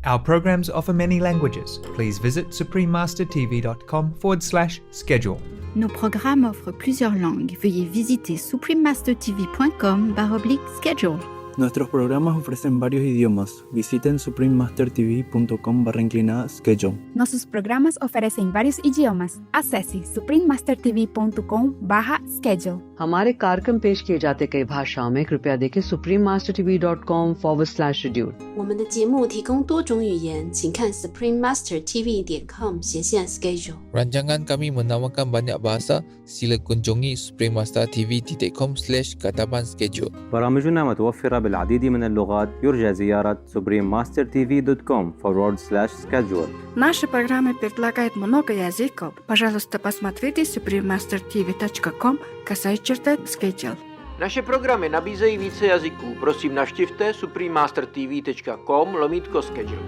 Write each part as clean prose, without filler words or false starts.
Our programs offer many languages. Please visit suprememastertv.com/schedule. Nos programmes offrent plusieurs langues. Veuillez visiter suprememastertv.com/schedule. Nuestros programas ofrecen varios idiomas. Visiten suprememastertv.com/schedule. Nossos programas oferecem vários idiomas. Acesse suprememastertv.com/schedule. हमारे कार्यक्रम पेश किए जाते कई भाषाओं में कृपया देखें suprememastertv.com/schedule。我们的节目提供多种语言，请看 suprememastertv.com/schedule。 Rancangan kami menawarkan banyak bahasa. Sila kunjungi suprememastertv.com/kataban schedule. برامجنا متوفرة بالعديد من اللغات. يرجى زيارة suprememastertv.com/schedule. Наши программы предлагают много языков. Пожалуйста, посмотрите suprememastertv.com/schedule. Naše programy nabízejí více jazyků. Prosím, navštivte suprememastertv.com/schedule.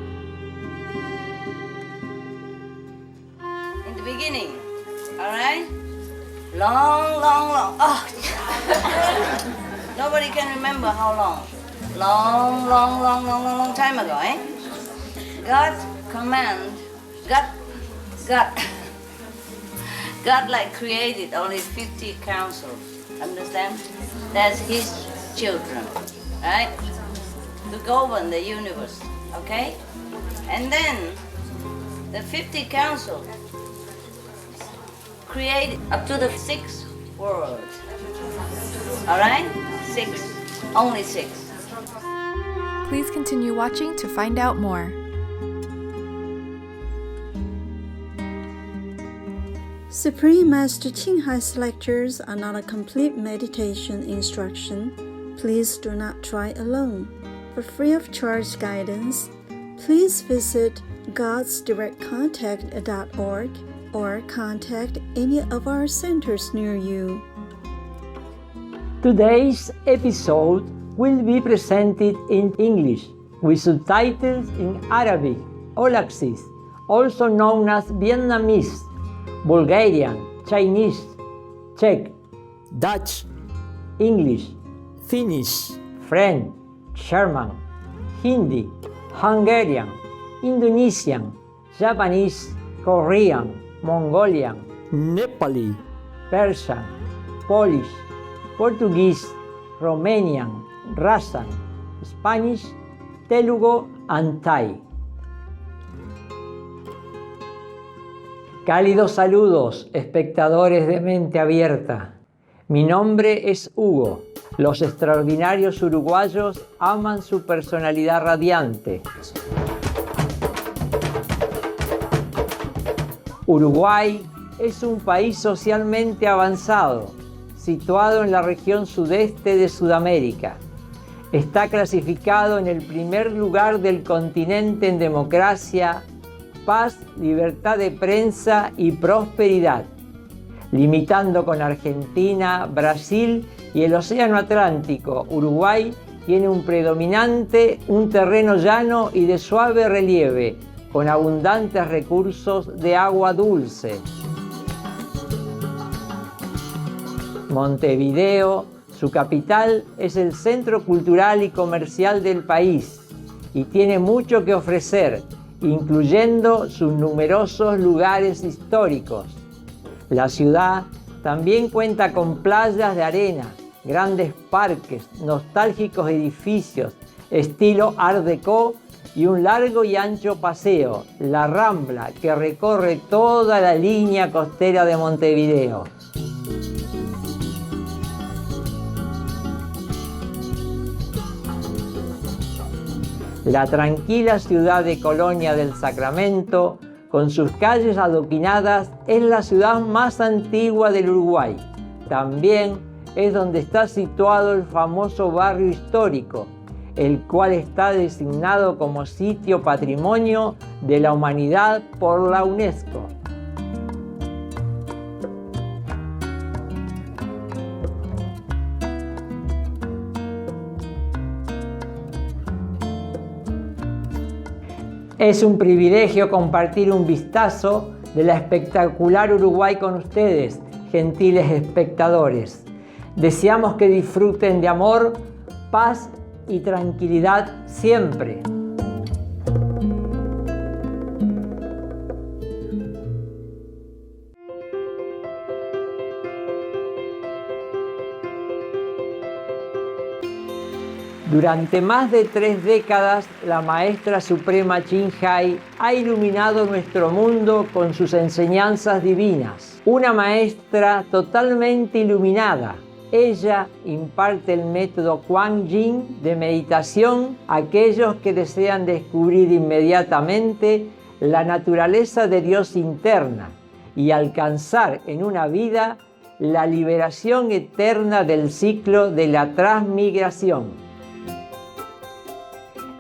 In the beginning, all right? Long. Oh, nobody can remember how long. Long time ago, eh? God like created only 50 councils. Understand? That's his children, right? To govern the universe, okay? And then the 50 councils created up to the 6th world. All right? 6. Only 6. Please continue watching to find out more. Supreme Master Ching Hai's lectures are not a complete meditation instruction. Please do not try alone. For free of charge guidance, please visit godsdirectcontact.org or contact any of our centers near you. Today's episode will be presented in English with subtitles in Arabic or Lapsis, also known as Vietnamese, Bulgarian, Chinese, Czech, Dutch, English, Finnish, French, German, Hindi, Hungarian, Indonesian, Japanese, Korean, Mongolian, Nepali, Persian, Polish, Portuguese, Romanian, Russian, Spanish, Telugu, and Thai. Cálidos saludos, espectadores de mente abierta. Mi nombre es Hugo. Los extraordinarios uruguayos aman su personalidad radiante. Uruguay es un país socialmente avanzado, situado en la región sudeste de Sudamérica. Está clasificado en el primer lugar del continente en democracia, paz, libertad de prensa y prosperidad, limitando con Argentina, Brasil y el Océano Atlántico. Uruguay tiene un terreno llano y de suave relieve, con abundantes recursos de agua dulce. Montevideo, su capital, es el centro cultural y comercial del país y tiene mucho que ofrecer, incluyendo sus numerosos lugares históricos. La ciudad también cuenta con playas de arena, grandes parques, nostálgicos edificios, estilo Art Deco y un largo y ancho paseo, la Rambla, que recorre toda la línea costera de Montevideo. La tranquila ciudad de Colonia del Sacramento, con sus calles adoquinadas, es la ciudad más antigua del Uruguay. También es donde está situado el famoso barrio histórico, el cual está designado como Sitio Patrimonio de la Humanidad por la UNESCO. Es un privilegio compartir un vistazo de la espectacular Uruguay con ustedes, gentiles espectadores. Deseamos que disfruten de amor, paz y tranquilidad siempre. Durante más de 3 décadas, la Maestra Suprema Ching ha iluminado nuestro mundo con sus enseñanzas divinas. Una maestra totalmente iluminada. Ella imparte el método Kuan Yin de meditación a aquellos que desean descubrir inmediatamente la naturaleza de Dios interna y alcanzar en una vida la liberación eterna del ciclo de la transmigración.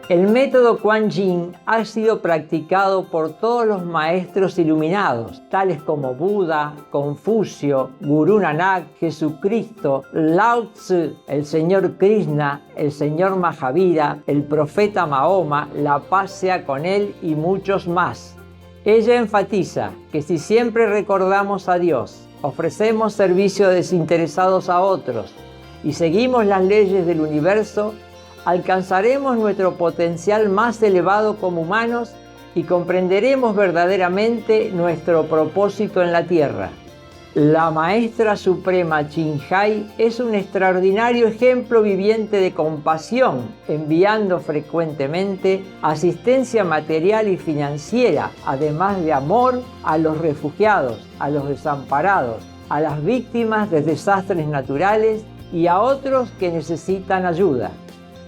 El método Kuan Yin ha sido practicado por todos los maestros iluminados, tales como Buda, Confucio, Gurú Nanak, Jesucristo, Lao Tzu, el Señor Krishna, el Señor Mahavira, el profeta Mahoma, la paz sea con él y muchos más. Ella enfatiza que si siempre recordamos a Dios, ofrecemos servicios desinteresados a otros y seguimos las leyes del universo, alcanzaremos nuestro potencial más elevado como humanos y comprenderemos verdaderamente nuestro propósito en la Tierra. La Maestra Suprema Ching es un extraordinario ejemplo viviente de compasión, enviando frecuentemente asistencia material y financiera, además de amor a los refugiados, a los desamparados, a las víctimas de desastres naturales y a otros que necesitan ayuda.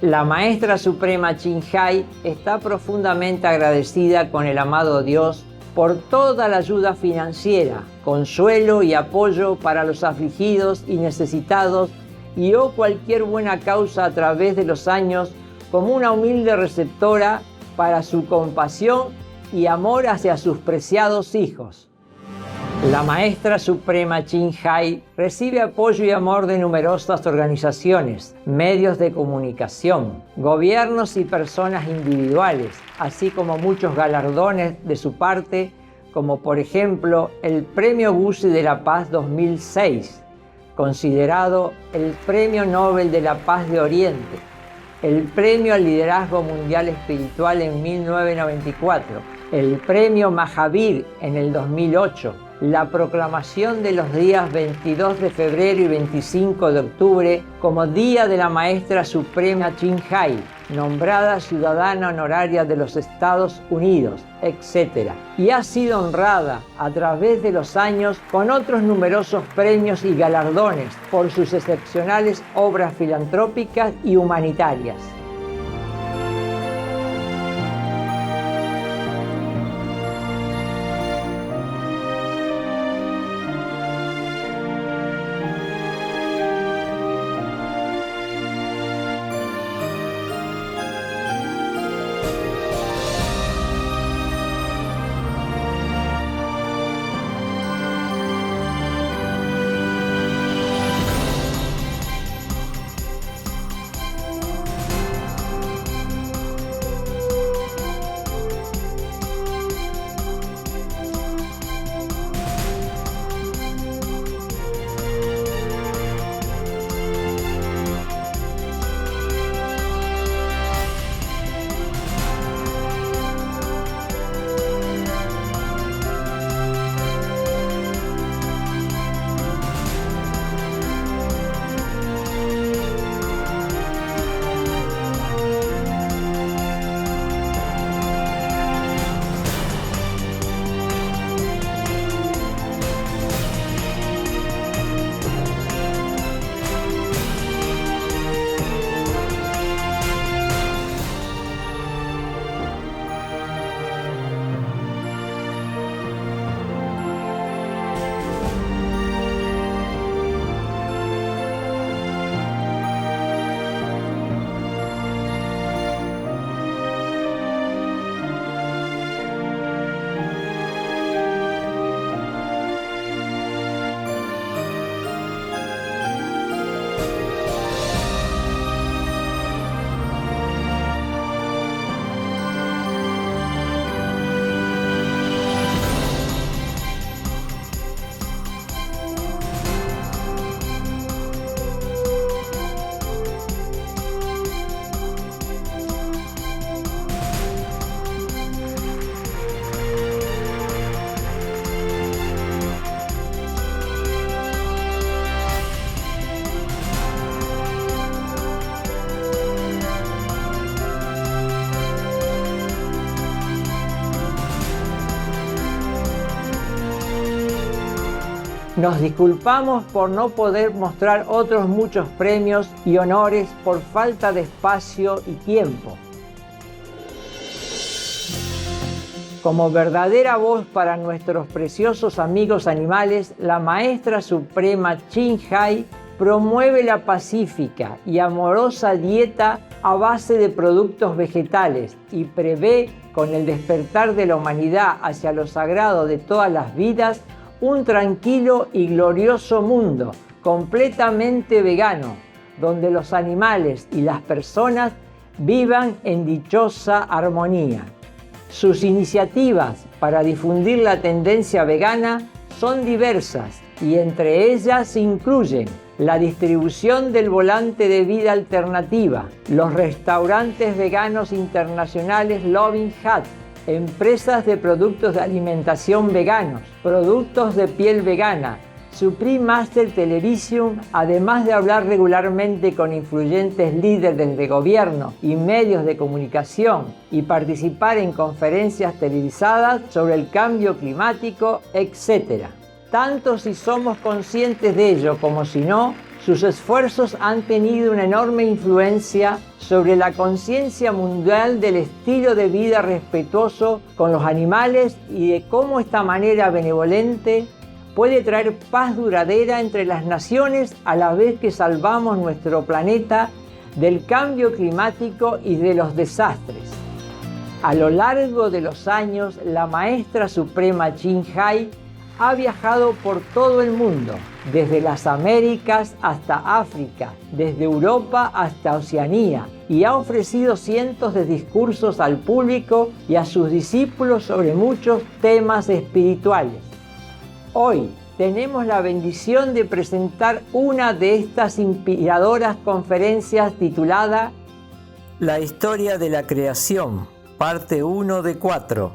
La Maestra Suprema Ching está profundamente agradecida con el amado Dios por toda la ayuda financiera, consuelo y apoyo para los afligidos y necesitados y o cualquier buena causa a través de los años como una humilde receptora para su compasión y amor hacia sus preciados hijos. La Maestra Suprema Ching recibe apoyo y amor de numerosas organizaciones, medios de comunicación, gobiernos y personas individuales, así como muchos galardones de su parte, como por ejemplo el Premio Guzzi de la Paz 2006, considerado el Premio Nobel de la Paz de Oriente, el Premio al Liderazgo Mundial Espiritual en 1994, el Premio Mahavir en el 2008, la proclamación de los días 22 de febrero y 25 de octubre como Día de la Maestra Suprema Ching nombrada ciudadana honoraria de los Estados Unidos, etc. Y ha sido honrada a través de los años con otros numerosos premios y galardones por sus excepcionales obras filantrópicas y humanitarias. Nos disculpamos por no poder mostrar otros muchos premios y honores por falta de espacio y tiempo. Como verdadera voz para nuestros preciosos amigos animales, la Maestra Suprema Ching promueve la pacífica y amorosa dieta a base de productos vegetales y prevé, con el despertar de la humanidad hacia lo sagrado de todas las vidas, un tranquilo y glorioso mundo completamente vegano, donde los animales y las personas vivan en dichosa armonía. Sus iniciativas para difundir la tendencia vegana son diversas y entre ellas se incluyen la distribución del volante de vida alternativa, los restaurantes veganos internacionales Loving Hut, empresas de productos de alimentación veganos, productos de piel vegana, Supreme Master Television, además de hablar regularmente con influyentes líderes de gobierno y medios de comunicación y participar en conferencias televisadas sobre el cambio climático, etc. Tanto si somos conscientes de ello como si no, sus esfuerzos han tenido una enorme influencia sobre la conciencia mundial del estilo de vida respetuoso con los animales y de cómo esta manera benevolente puede traer paz duradera entre las naciones a la vez que salvamos nuestro planeta del cambio climático y de los desastres. A lo largo de los años, la Maestra Suprema Ching ha viajado por todo el mundo, desde las Américas hasta África, desde Europa hasta Oceanía, y ha ofrecido cientos de discursos al público y a sus discípulos sobre muchos temas espirituales. Hoy tenemos la bendición de presentar una de estas inspiradoras conferencias titulada La Historia de la Creación, parte 1 de 4,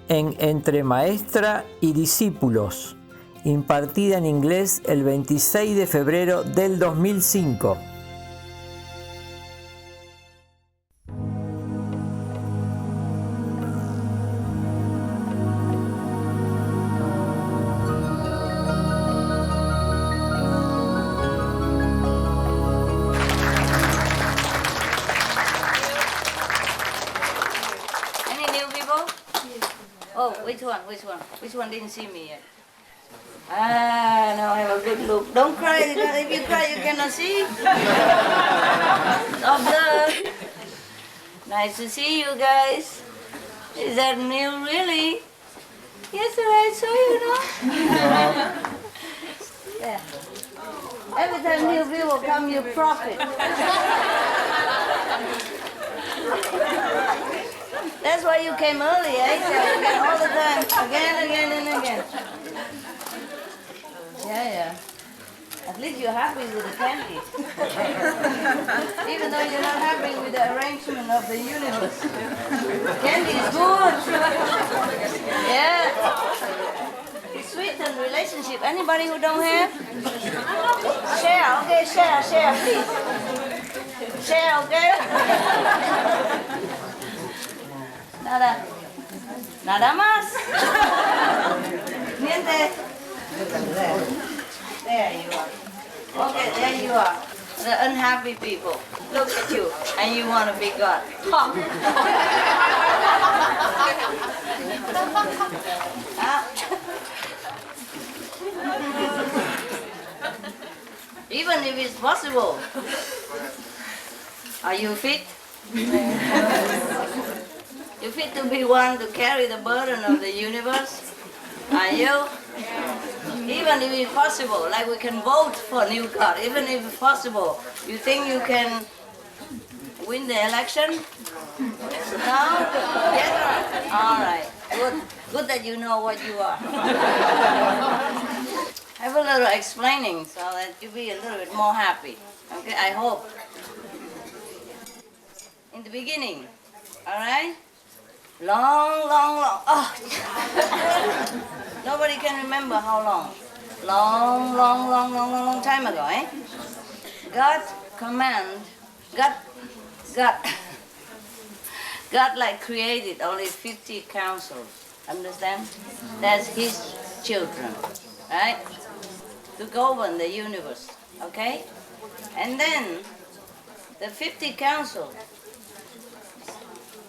en Entre Maestra y Discípulos, impartida en inglés el 26 de febrero del 2005. Which one didn't see me yet? Ah, now I have a good look. Don't cry. If you cry, you cannot see. Observe. Nice to see you guys. Is that new, really? Yesterday I saw you, no? Yeah. Every time new people come, you profit. That's why you came early, eh? All the time, again and again. Yeah. At least you're happy with the candy. Even though you're not happy with the arrangement of the universe. Candy is good. Yeah. It's sweet and relationship. Anybody who don't have? Share, okay? Share, please. Share, okay? Nada más. Niente. There you are. Okay, there you are. The unhappy people. Look at you, and you want to be God. Huh? Even if it's possible. Are you fit? You fit to be one to carry the burden of the universe? Are you? Even if it's possible, like we can vote for new God, even if it's possible, you think you can win the election? No? Yes? All right. Good that you know what you are. Have a little explaining so that you'll be a little bit more happy. Okay, I hope. In the beginning, all right? Long. Oh. Nobody can remember how long. Long time ago, eh? God like created only 50 councils. Understand? That's his children, right? to govern the universe, okay? And then the 50 council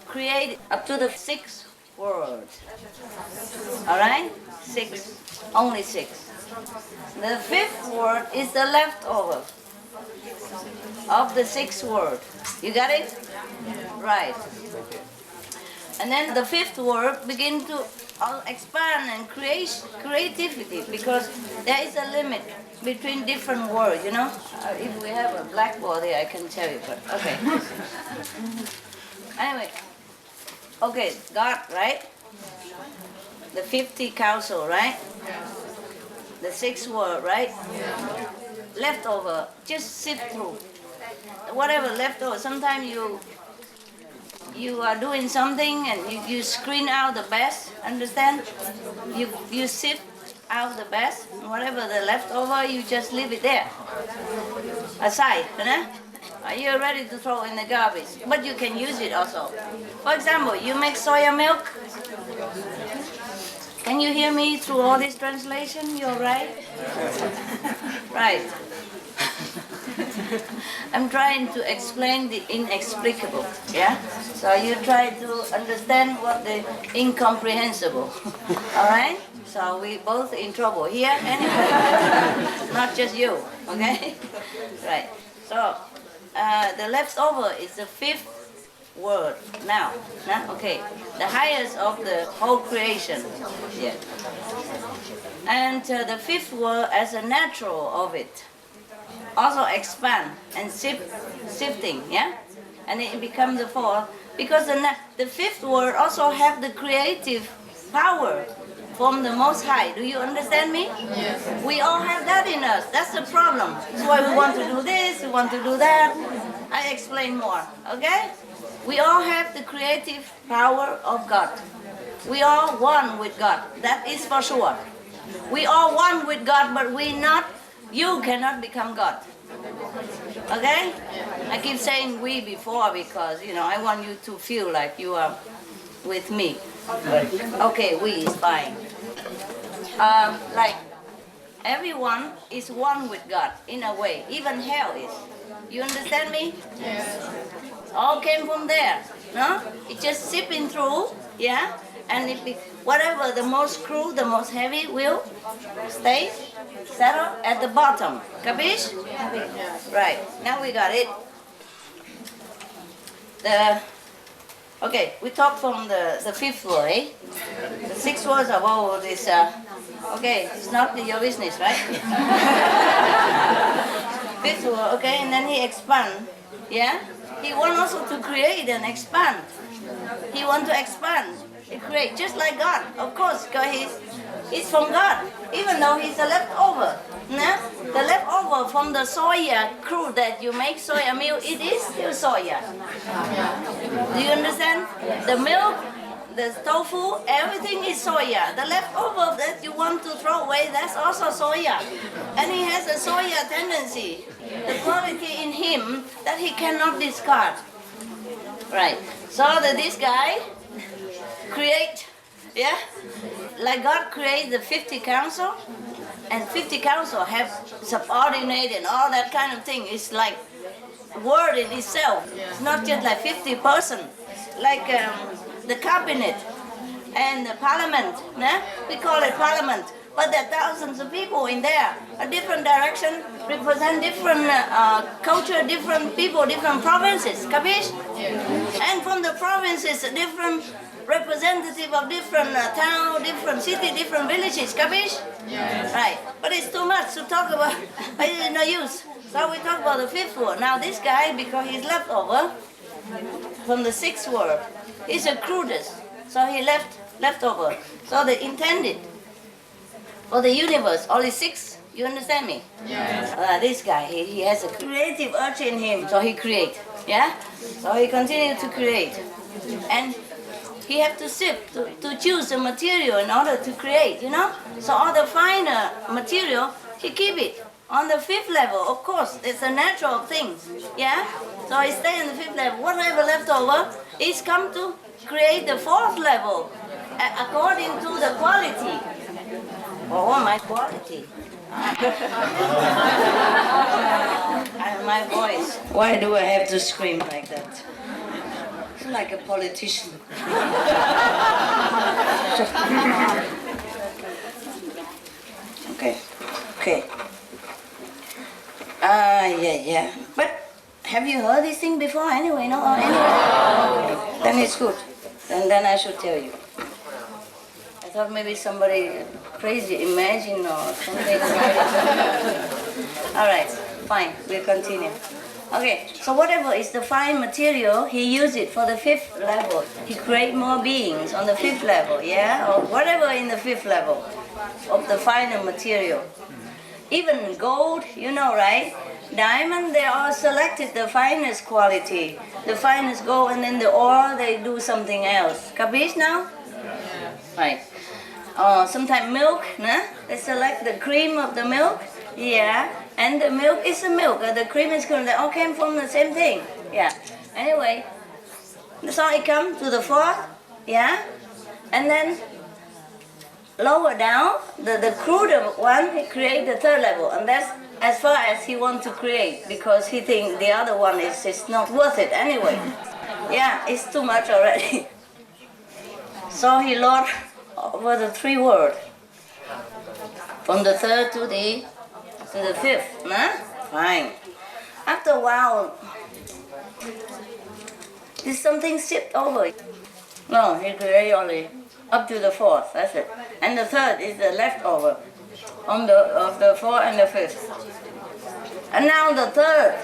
create up to the 6th world. All right? 6, only 6. The 5th word is the leftover of the 6th word. You got it? Right. And then the 5th word begin to expand and create creativity, because there is a limit between different words, you know? If we have a blackboard here, I can tell you, but okay. Anyway, okay, God, right? The 50 council, right? The 6th word, right? Leftover, just sift through. Whatever leftover, sometimes you are doing something and you screen out the best, understand? You sift out the best, whatever the leftover, you just leave it there, aside, you know? You're ready to throw in the garbage, but you can use it also. For example, you make soya milk. Can you hear me through all this translation? You're right? Right. I'm trying to explain the inexplicable, yeah? So you try to understand what the incomprehensible, all right? So we both in trouble here anyway, not just you, okay? Right, so the leftover is the 5th word now, okay? The highest of the whole creation, yeah. And the 5th word as a natural of it. Also expand and sifting, yeah? And it becomes the 4th, because the 5th word also have the creative power from the Most High. Do you understand me? Yes. We all have that in us. That's the problem. That's why we want to do this, we want to do that. I explain more, okay? We all have the creative power of God. We are one with God. That is for sure. We are one with God, but you cannot become God. Okay? I keep saying we before because, you know, I want you to feel like you are with me. Okay, we is fine. Like, everyone is one with God in a way. Even hell is. You understand me? Yes. All came from there, no? It's just sipping through, yeah? And whatever the most crude, the most heavy will stay settle at the bottom. Capiche? Right, now we got it. Okay, we talk from the 5th word, eh? The 6th word about this, okay, it's not your business, right? 5th word, okay, and then he expand, yeah? He wants also to create and expand. He wants to expand. Create, just like God, of course, because he's from God, even though he's a leftover. No? The leftover from the soya crude that you make soya milk, it is still soya. Do you understand? The milk, the tofu, everything is soya. The leftover that you want to throw away, that's also soya. And he has a soya tendency, the quality in him that he cannot discard. Right, so this guy create, yeah, like God created the 50 council, and 50 council have subordinate and all that kind of thing. It's like word in itself. It's not just like 50 person, like the cabinet and the parliament. Nah? We call it parliament, but there are thousands of people in there. A different direction represent different culture, different people, different provinces. Capiche? And from the provinces, different representative of different town, different city, different villages, capiche? Yes. Right, but it's too much to talk about, it's no use. So we talk about the 5th word. Now this guy, because he's leftover from the 6th word, he's the crudest, so he leftover. So they intended for the universe, only 6, you understand me? Yes. This guy, he has a creative urge in him, so he create, yeah? So he continued to create. And he have to sift, to choose the material in order to create, you know? So all the finer material, he keep it. On the 5th level, of course, it's a natural thing, yeah? So he stay in the 5th level. Whatever left over, he's come to create the 4th level according to the quality. Oh, my quality. And my voice. Why do I have to scream like that? It's like a politician. Okay. Yeah. But have you heard this thing before anyway? No? Anyway. Then it's good. And then I should tell you. I thought maybe somebody crazy imagine or something. All right, fine, we'll continue. Okay, so whatever is the fine material, he used it for the 5th level. He create more beings on the 5th level, yeah? Or whatever in the 5th level of the finer material. Even gold, you know, right? Diamond, they all selected the finest quality, the finest gold, and then the ore, they do something else. Capiche now? Right. Sometimes milk, nah? They select the cream of the milk, yeah, and the milk is the milk, the cream is cream, they all came from the same thing, yeah. Anyway, so it comes to the 4th, yeah, and then lower down, the cruder one, he create the 3rd level, and that's as far as he wants to create, because he thinks the other one is not worth it anyway. Yeah, it's too much already. So he lord over the 3 worlds, from the 3rd to the 5th, nah? Fine. After a while, did something shift over? No, he created only up to the 4th, that's it. And the 3rd is the leftover of the 4th and the 5th. And now the 3rd,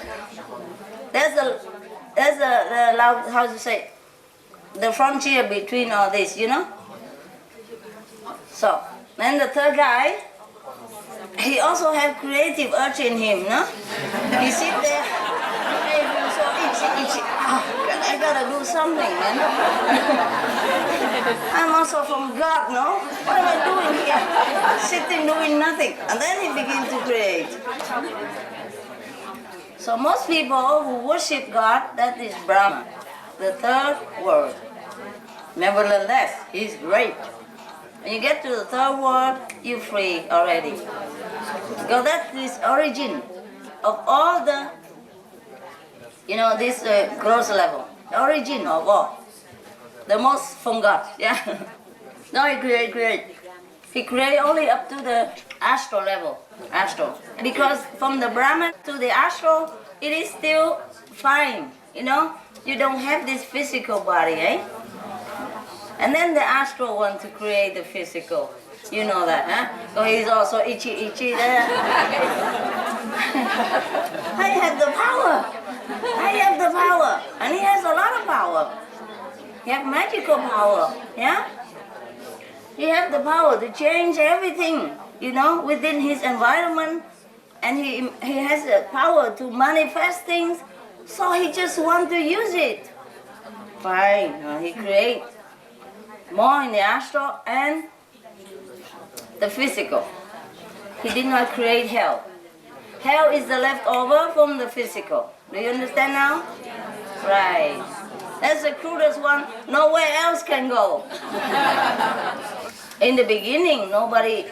there's the how to say, the frontier between all this, you know? So, then the 3rd guy, he also have creative urge in him, no? He sit there, he feels so itchy. I gotta do something, man. I'm also from God, no? What am I doing here? Sitting doing nothing. And then he begins to create. So most people who worship God, that is Brahma, the 3rd world. Nevertheless, he's great. When you get to the 3rd world, you're free already. Because that is origin of all the, this gross level. The origin of all. The most from God, yeah. No, he create. He create only up to the astral level. Because from the Brahman to the astral, it is still fine, You don't have this physical body, eh? And then the astral want to create the physical. You know that, huh? So he's also itchy there. I have the power. And he has a lot of power. He has magical power, yeah? He has the power to change everything, within his environment. And he has the power to manifest things. So he just wants to use it. Fine, he creates more in the astral and the physical. He did not create hell. Hell is the leftover from the physical. Do you understand now? Right. That's the crudest one. Nowhere else can go. In the beginning, nobody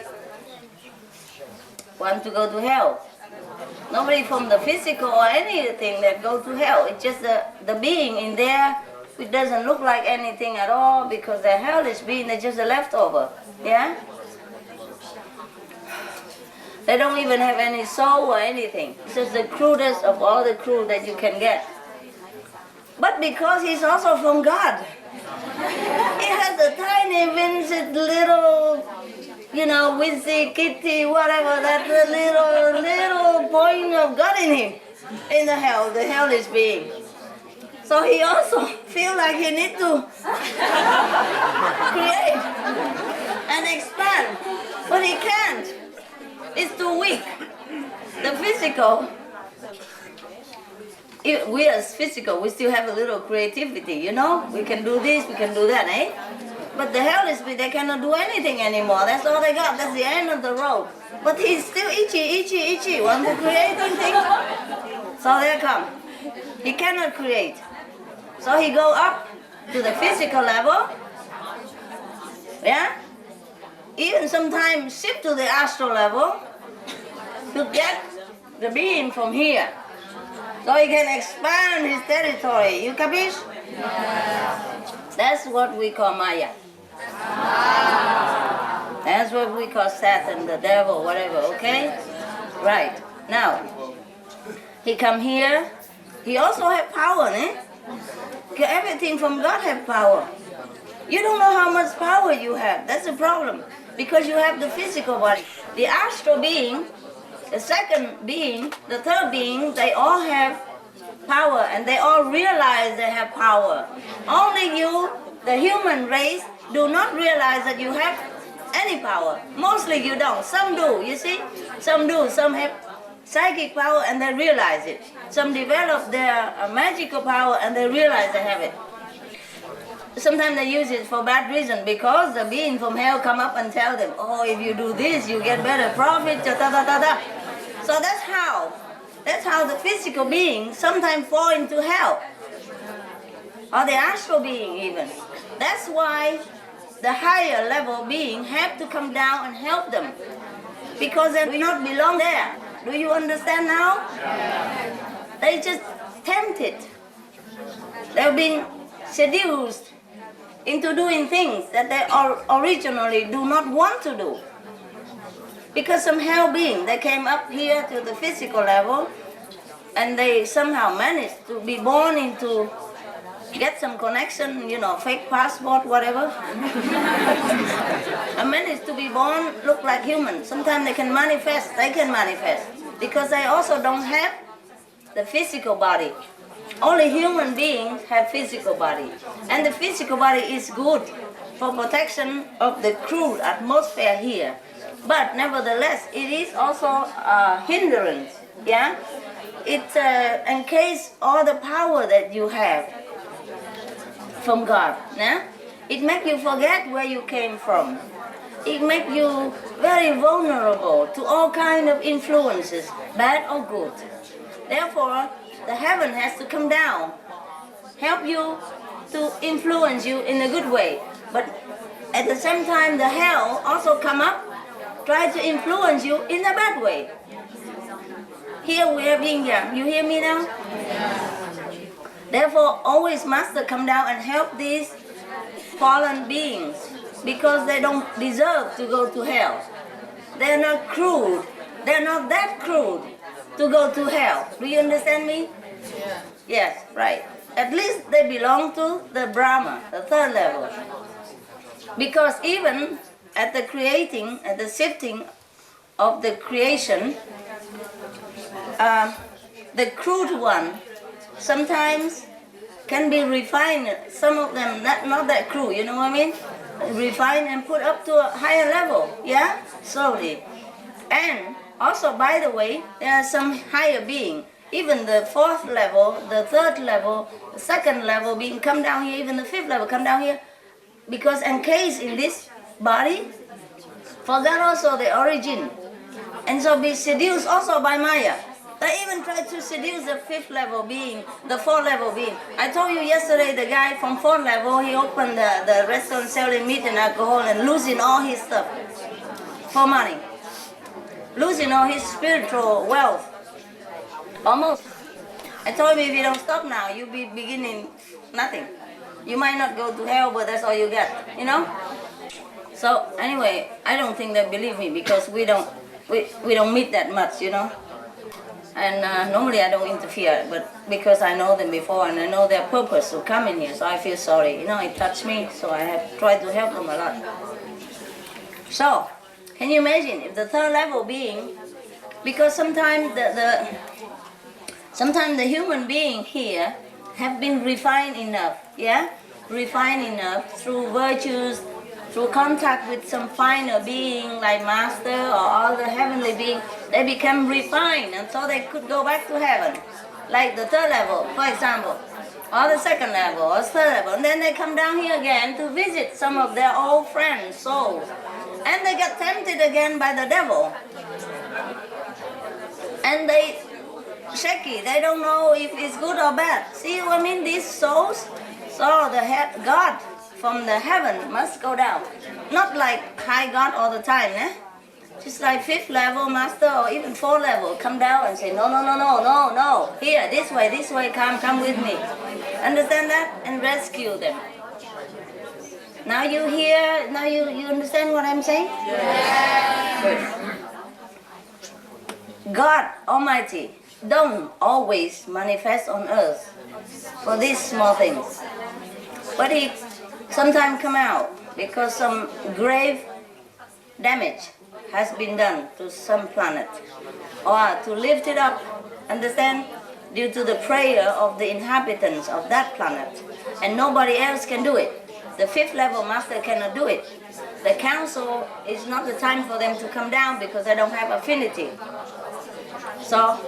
wants to go to hell. Nobody from the physical or anything that go to hell. It's just the being in there. It doesn't look like anything at all because the hellish being is just a leftover. Yeah? They don't even have any soul or anything. It's just the crudest of all the crude that you can get. But because he's also from God, he has a tiny, vincent little, witsy, kitty, whatever, that little point of God in him, in the hellish being. So he also feels like he needs to create and expand, but he can't. It's too weak. The physical, we as physical, we still have a little creativity, We can do this, we can do that, eh? But the hellish being, they cannot do anything anymore. That's all they got. That's the end of the road. But he's still itchy. Want to create things? So there come. He cannot create. So he go up to the physical level. Yeah? Even sometimes shift to the astral level. to get the being from here, so he can expand his territory. You capish? That's what we call Maya. That's what we call Satan, the devil, whatever, okay? Right. Now, he come here, he also have power, eh? Everything from God have power. You don't know how much power you have. That's the problem. Because you have the physical body. The astral being, the second being, the third being, they all have power and they all realize they have power. Only you, the human race, do not realize that you have any power. Mostly you don't. Some do, you see? Some do. Some have psychic power and they realize it. Some develop their magical power and they realize they have it. Sometimes they use it for bad reason because the being from hell come up and tell them, oh, if you do this, you get better profit, da da da da. So that's how the physical being sometimes fall into hell. Or the astral being even. That's why the higher level being have to come down and help them. Because they do not belong there. Do you understand now? They just tempted. They've been seduced into doing things that they originally do not want to do. Because some hell being, they came up here to the physical level and they somehow managed to be born into, get some connection, you know, fake passport, whatever. And managed to be born, look like human. Sometimes they can manifest, because they also don't have the physical body. Only human beings have physical body. And the physical body is good for protection of the crude atmosphere here. But nevertheless, it is also a hindrance, yeah? It encases all the power that you have from God, yeah? It makes you forget where you came from. It makes you very vulnerable to all kinds of influences, bad or good. Therefore, the heaven has to come down, help you to influence you in a good way. But at the same time, the hell also come up, try to influence you in a bad way. Here we are being young. You hear me now? Therefore, always Master come down and help these fallen beings because they don't deserve to go to hell. They're not crude. They're not that crude to go to hell. Do you understand me? Yeah. Yes, right. At least they belong to the Brahma, the third level. Because even at the creating, at the sifting of the creation, the crude one sometimes can be refined. Some of them not that crude, you know what I mean? Refined and put up to a higher level, yeah? Slowly. And also, by the way, there are some higher being. Even the fourth level, the third level, the second level being come down here, even the fifth level come down here. Because encased in this body, forgot also the origin. And so be seduced also by Maya. They even try to seduce the fifth level being, the fourth level being. I told you yesterday the guy from fourth level, he opened the restaurant selling meat and alcohol and losing all his stuff for money. Losing all his spiritual wealth. Almost. I told him if you don't stop now, you'll be beginning nothing. You might not go to hell, but that's all you get, you know? So anyway, I don't think they believe me because we don't meet that much, you know? And normally I don't interfere, but because I know them before and I know their purpose to come in here, so I feel sorry. You know, it touched me, so I have tried to help them a lot. So, can you imagine if the third level being, because sometimes the human being here have been refined enough, yeah? Refined enough through virtues, through contact with some finer being like Master or other heavenly being, they become refined and so they could go back to heaven. Like the third level, for example, or the second level, or third level. And then they come down here again to visit some of their old friends, souls. And they get tempted again by the devil. And they shaky, they don't know if it's good or bad. See what I mean? These souls, so the God from the heaven must go down. Not like high God all the time, eh? Just like fifth level master or even fourth level, come down and say, no, no, no, no, no, no. Here, this way, come with me. Understand that? And rescue them. Now you hear, now you understand what I'm saying? Yeah. Good. God Almighty don't always manifest on earth for these small things. But He sometimes come out because some grave damage has been done to some planet, or to lift it up, understand, due to the prayer of the inhabitants of that planet, and nobody else can do it. The fifth level master cannot do it. The council is not the time for them to come down because they don't have affinity. So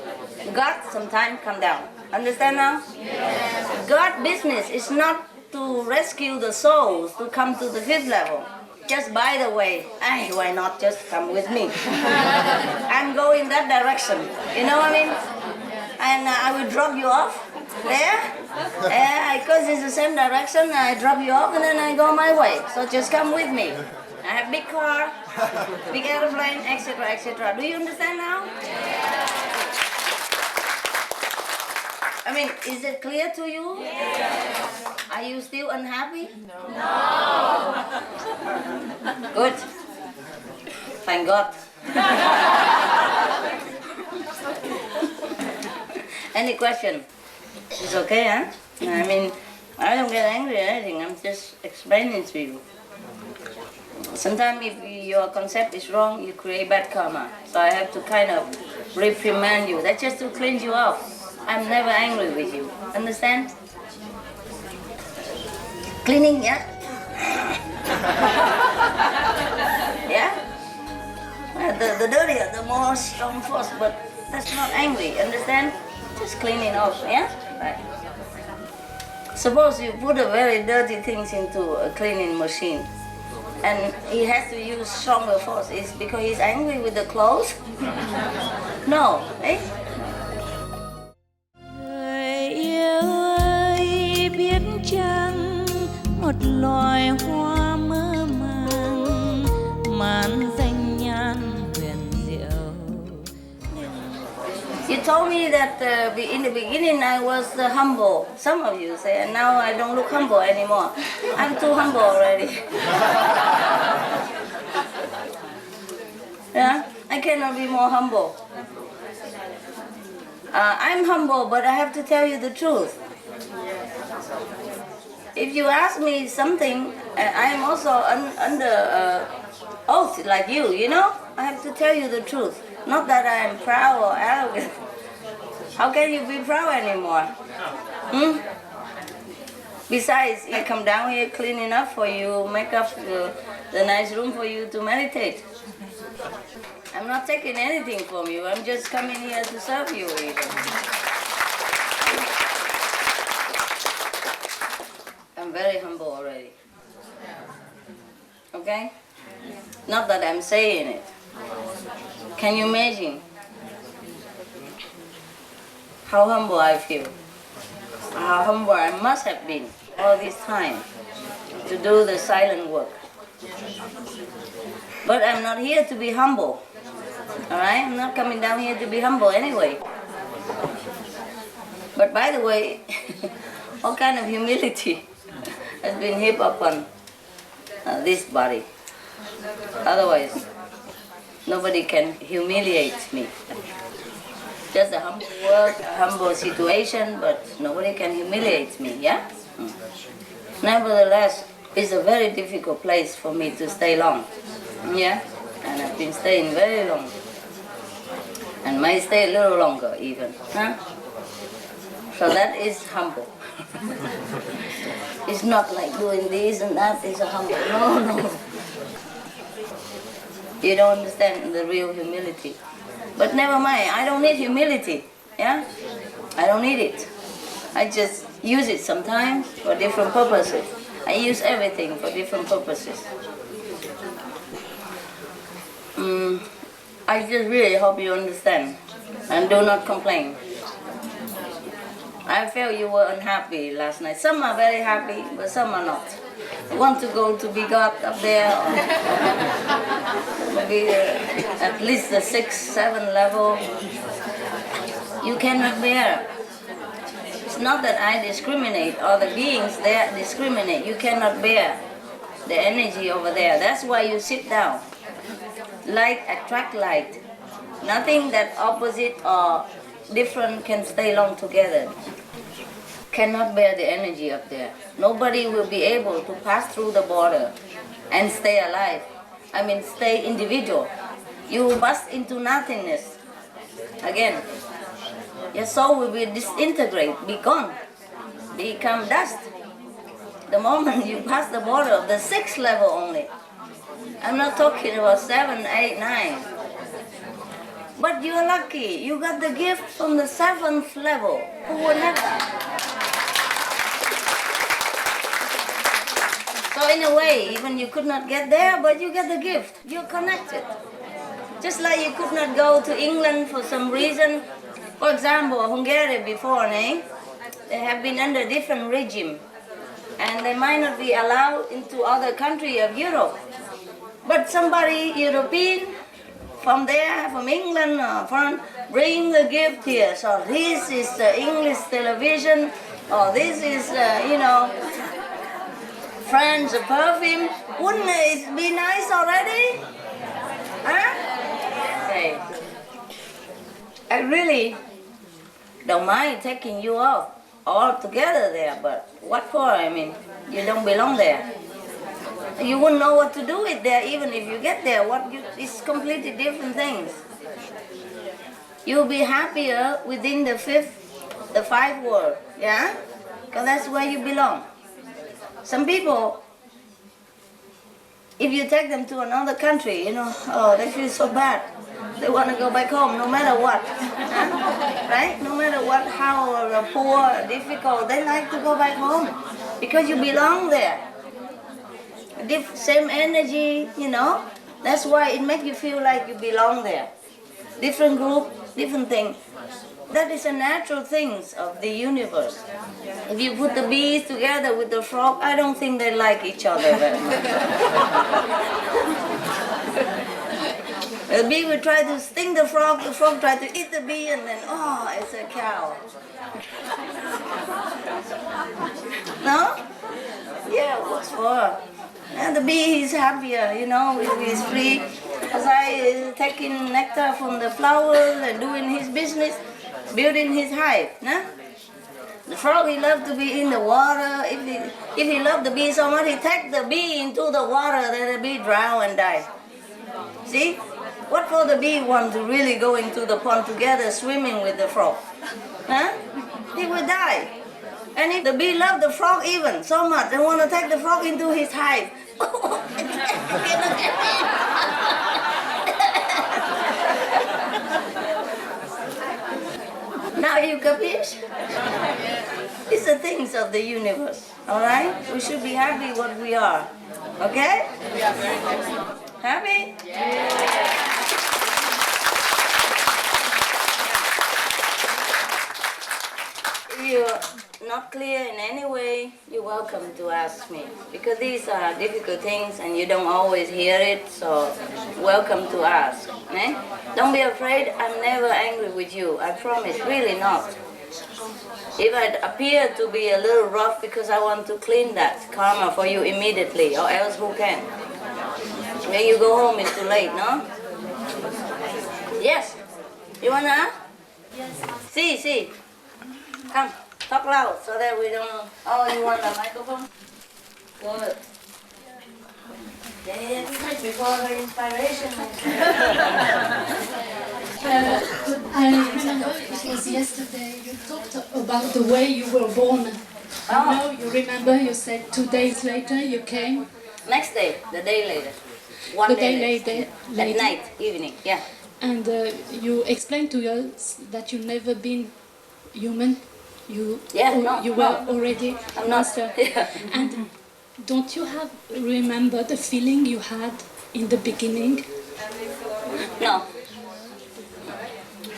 God sometimes come down. Understand now? Yes. God's business is not to rescue the souls to come to the fifth level. Just by the way, why not just come with me? I'm going that direction. You know what I mean? And I will drop you off there. Because it's the same direction, I drop you off and then I go my way. So just come with me. I have big car, big airplane, etc., etc. Do you understand now? I mean, is it clear to you? Yes. Are you still unhappy? No. Good. Thank God. Any question? It's okay, huh? I mean, I don't get angry or anything. I'm just explaining to you. Sometimes if your concept is wrong, you create bad karma. So I have to kind of reprimand you. That's just to cleanse you off. I'm never angry with you. Understand? Cleaning, yeah? Yeah? The dirtier, the more strong force, but that's not angry. Understand? Just cleaning off, yeah? Right. Suppose you put a very dirty things into a cleaning machine, and he has to use stronger force. Is because he's angry with the clothes? No, eh? Một loài hoa mơ màng màn danh nhan huyền diệu. You told me that in the beginning I was humble. Some of you say, and now I don't look humble anymore. I'm too humble already. Yeah, I cannot be more humble. I'm humble, but I have to tell you the truth. If you ask me something, I am also under oath like you know? I have to tell you the truth. Not that I am proud or arrogant. How can you be proud anymore? Besides, I come down here cleaning up for you, make up the nice room for you to meditate. I'm not taking anything from you. I'm just coming here to serve you even. I'm very humble already. Okay? Not that I'm saying it. Can you imagine how humble I feel? How humble I must have been all this time to do the silent work. But I'm not here to be humble. Alright? I'm not coming down here to be humble anyway. But by the way, all kind of humility has been heaped upon this body. Otherwise, nobody can humiliate me. Just a humble work, a humble situation, but nobody can humiliate me, yeah? Nevertheless, it's a very difficult place for me to stay long, yeah? And I've been staying very long. And may stay a little longer even, huh? So that is humble. It's not like doing this and that is a humble. No. You don't understand the real humility. But never mind, I don't need humility, yeah? I don't need it. I just use it sometimes for different purposes. I use everything for different purposes. I just really hope you understand and do not complain. I felt you were unhappy last night. Some are very happy, but some are not. want to go to be God up there, be at least the 6, 7 level. You cannot bear. It's not that I discriminate, or the beings there discriminate. You cannot bear the energy over there. That's why you sit down. Light attract light. Nothing that opposite or different can stay long together. Cannot bear the energy up there. Nobody will be able to pass through the border and stay alive. I mean, stay individual. You will bust into nothingness again. Your soul will be disintegrate, be gone, become dust. The moment you pass the border of the 6th level only. I'm not talking about 7, 8, 9. But you're lucky. You got the gift from the 7th level. Who would have that? So in a way, even you could not get there, but you get the gift. You're connected. Just like you could not go to England for some reason. For example, Hungary before, they have been under different regime. And they might not be allowed into other countries of Europe. But somebody European from there, from England, from bring the gift here. So this is the English television, or this is, French perfume. Wouldn't it be nice already? Huh? Okay. I really don't mind taking you off all together there, but what for? I mean, you don't belong there. You wouldn't know what to do with there even if you get there. It's completely different things. You'll be happier within the 5 world, yeah? Because that's where you belong. Some people, if you take them to another country, they feel so bad. They want to go back home no matter what, right? No matter what, how poor, difficult, they like to go back home because you belong there. Same energy, That's why it makes you feel like you belong there. Different group, different thing. That is a natural things of the universe. If you put the bees together with the frog, I don't think they like each other very much. The bee will try to sting the frog try to eat the bee, and then, it's a cow. No? Yeah, what's for? And the bee is happier, if he's free. As I taking nectar from the flowers and doing his business, building his hive. No? The frog, he loves to be in the water. If he loves the bee so much, he take the bee into the water, then the bee drown and die. See? What for the bee want to really go into the pond together swimming with the frog? Huh? He will die. And if the bee loves the frog even so much and want to take the frog into his hive, now you capiche? It's the things of the universe, all right? We should be happy what we are, okay? Happy? Yeah. If you're not clear in any way, you're welcome to ask me. Because these are difficult things and you don't always hear it, so welcome to ask. Eh? Don't be afraid, I'm never angry with you. I promise, really not. If I appear to be a little rough because I want to clean that karma for you immediately, or else who can? When you go home, it's too late, no? Yes? You wanna ask? Yes. See. Come, talk loud so that we don't... Oh, you want a microphone? Good. Yeah, before the inspiration. I remember it was yesterday you talked about the way you were born. Oh. You remember you said 2 days later you came? Next day, the day later. One day later. At night, evening, yeah. And you explained to us that you've never been human. You were already a master. Yeah. And don't you remember the feeling you had in the beginning? No.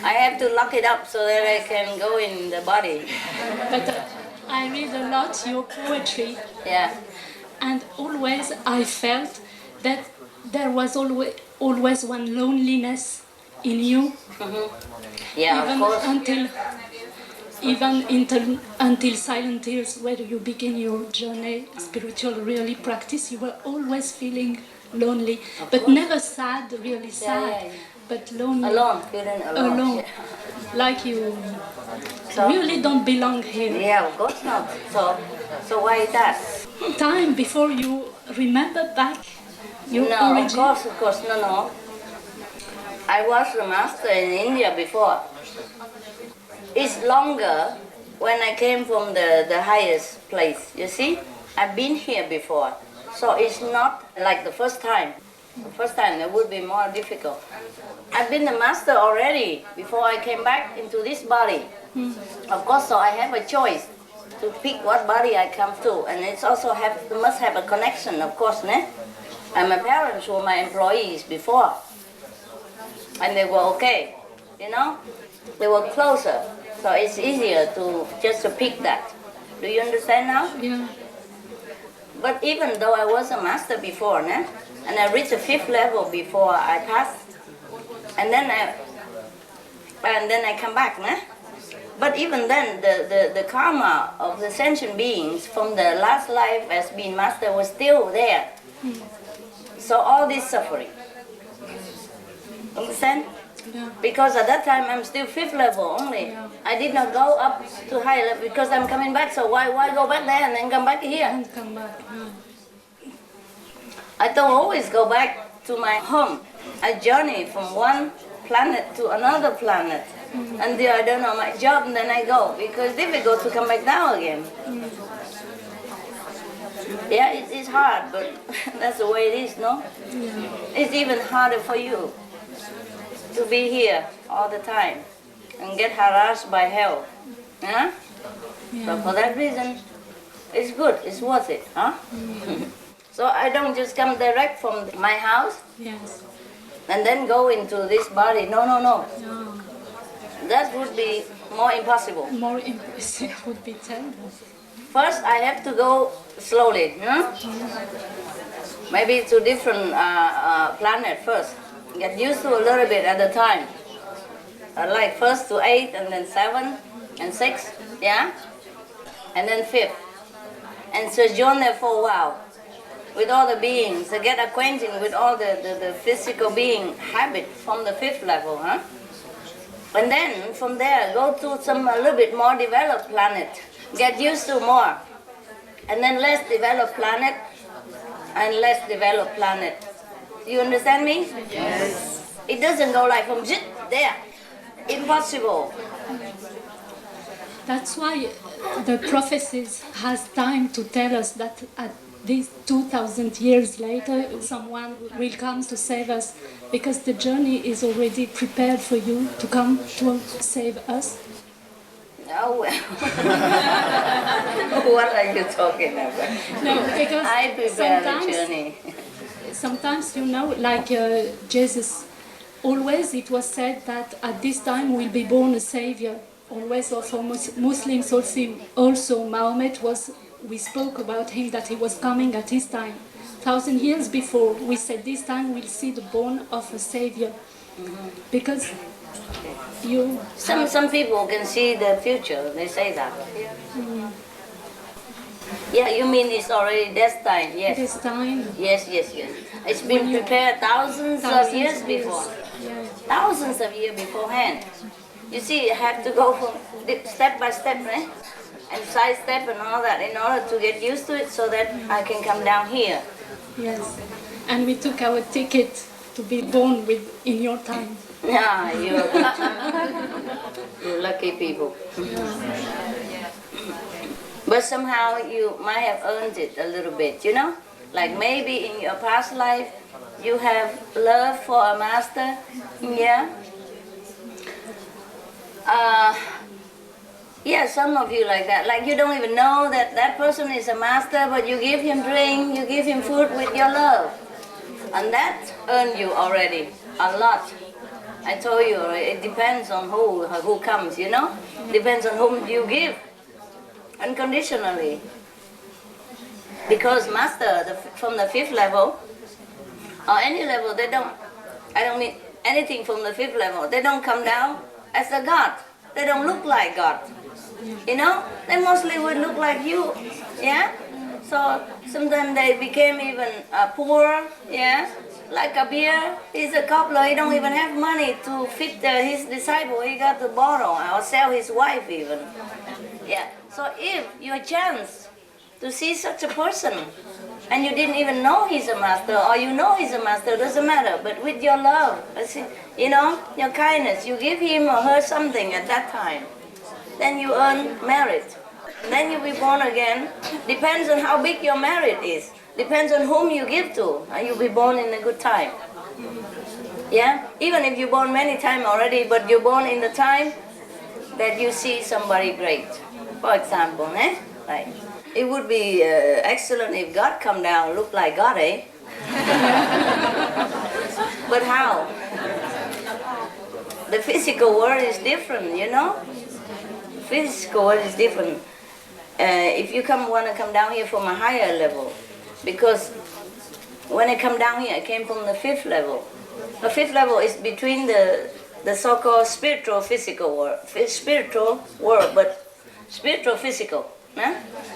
I have to lock it up so that I can go in the body. But I read a lot your poetry. Yeah. And always I felt that there was always one loneliness in you. Yeah, even of course. Until Silent Tears, where you begin your journey, spiritual really practice, you were always feeling lonely, but never sad, really sad, but lonely. Alone, feeling alone. Yeah. Like you So? really don't belong here. Yeah, of course not. So why is that? Time before you remember back your No, origin. of course, no. I was a master in India before. It's longer when I came from the highest place, you see? I've been here before. So it's not like the first time. The first time it would be more difficult. I've been a master already before I came back into this body. Of course, so I have a choice to pick what body I come to. And it's also must have a connection, of course, né? And my parents were my employees before. And they were okay, you know? They were closer. So it's easier to pick that. Do you understand now? Yeah. But even though I was a master before, né? And I reached the 5th level before I passed, and then I come back, né? But even then, the karma of the sentient beings from the last life as being master was still there. So all this suffering. Understand? Yeah. Because at that time I'm still 5th level only. Yeah. I did not go up to high level because I'm coming back. So why go back there and then come back here? And come back. Yeah. I don't always go back to my home. I journey from one planet to another planet until I don't know my job, and then I go because it's difficult to come back down again. Yeah, it's hard, but that's the way it is, no? Yeah. It's even harder for you to be here all the time and get harassed by hell. Yeah? So for that reason, it's good, it's worth it, huh? So I don't just come direct from my house Yes. and then go into this body. No. No. That would be more impossible. More impressive would be terrible. First, I have to go slowly, maybe to different planet first. Get used to a little bit at a time. Like first to 8, and then 7, and 6, yeah? And then 5th. And sojourn there for a while with all the beings, to get acquainted with all the physical being habit from the 5th level, huh? And then from there, go to a little bit more developed planet. Get used to more. And then less developed planet, and less developed planet. You understand me? Yes. It doesn't go like from zit there. Impossible. That's why the prophecies has time to tell us that at these 2,000 years later, someone will come to save us, because the journey is already prepared for you to come to save us. Oh, well. What are you talking about? No, because I prepare the journey. Sometimes, you know, like Jesus, always it was said that at this time will be born a savior. Always, or for Muslims also Muhammad we spoke about him that he was coming at his time. 1,000 years before, we said this time we'll see the born of a savior. Because some people can see the future, they say that. Yeah, you mean it's already destined, yes. Destined. Yes. It's been prepared thousands of years before. Yeah. Thousands of years beforehand. You see, you have to go from step by step, right? And side step and all that in order to get used to it so that I can come down here. Yes, and we took our ticket to be born in your time. Yeah, you're lucky people. But somehow you might have earned it a little bit, you know? Like maybe in your past life you have love for a master, yeah? Yeah, some of you like that. Like you don't even know that person is a master, but you give him drink, you give him food with your love. And that earned you already a lot. I told you, it depends on who comes, you know? Depends on whom you give, unconditionally. Because master from the fifth level, or any level, I don't mean anything from the fifth level, they don't come down as a God. They don't look like God. You know, they mostly would look like you. Yeah? So sometimes they became even poor. Yeah? Like a beer, he's a cobbler, he don't even have money to feed his disciple. He got to borrow or sell his wife even. Yeah. So if you have a chance to see such a person, and you didn't even know he's a master, or you know he's a master, doesn't matter. But with your love, you know, your kindness, you give him or her something at that time, then you earn merit. Then you be born again. Depends on how big your merit is. Depends on whom you give to, and you'll be born in a good time. Yeah? Even if you're born many times already, but you're born in the time that you see somebody great. For example, like, it would be excellent if God come down, look like God, eh? But how? The physical world is different, you know? Physical world is different. If you want to come down here from a higher level, because when I come down here, I came from the fifth level. The fifth level is between the so-called spiritual physical world, but spiritual physical.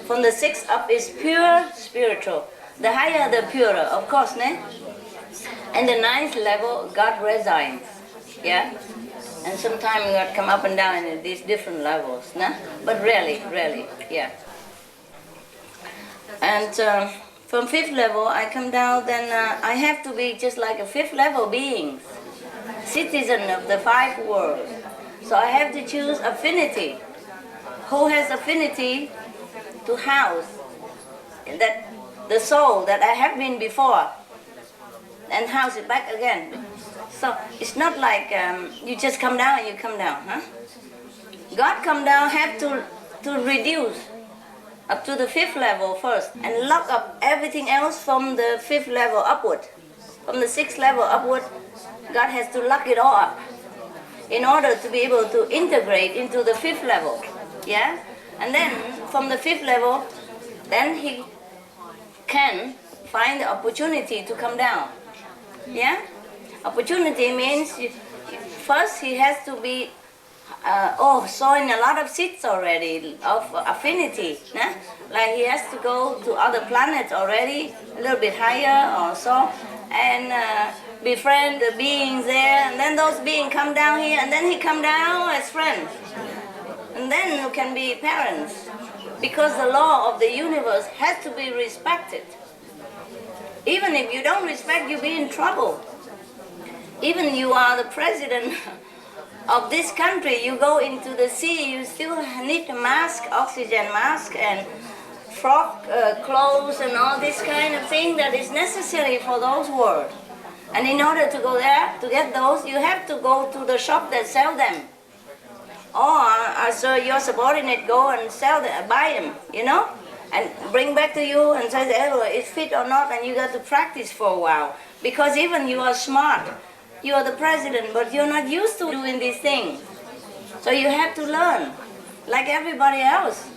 From the sixth up is pure spiritual. The higher, the purer, of course. And the ninth level, God resides. Yeah? And sometimes God come up and down in these different levels. But rarely, yeah. And from fifth level, I come down, then I have to be just like a fifth level being, citizen of the five worlds. So I have to choose affinity. Who has affinity to house that the soul that I have been before, and house it back again. So it's not like you just come down and you come down. God come down, have to reduce up to the fifth level first, and lock up everything else from the fifth level upward. From the sixth level upward, God has to lock it all up in order to be able to integrate into the fifth level. Yeah? And then from the fifth level, then he can find the opportunity to come down. Yeah? Opportunity means first he has to be sowing a lot of seeds already of affinity. Like he has to go to other planets already, a little bit higher or so, and befriend the beings there, and then those beings come down here, and then he come down as friends. And then you can be parents, because the law of the universe has to be respected. Even if you don't respect, you'll be in trouble. Even you are the president of this country, you go into the sea, you still need a mask, oxygen mask, and frog clothes and all this kind of thing that is necessary for those worlds. And in order to go there, to get those, you have to go to the shop that sell them. Or so your subordinate go and sell them, buy them, you know, and bring back to you and say, it's fit or not, and you got to practice for a while. Because even you are smart, you are the president, but you're not used to doing these things. So you have to learn, like everybody else.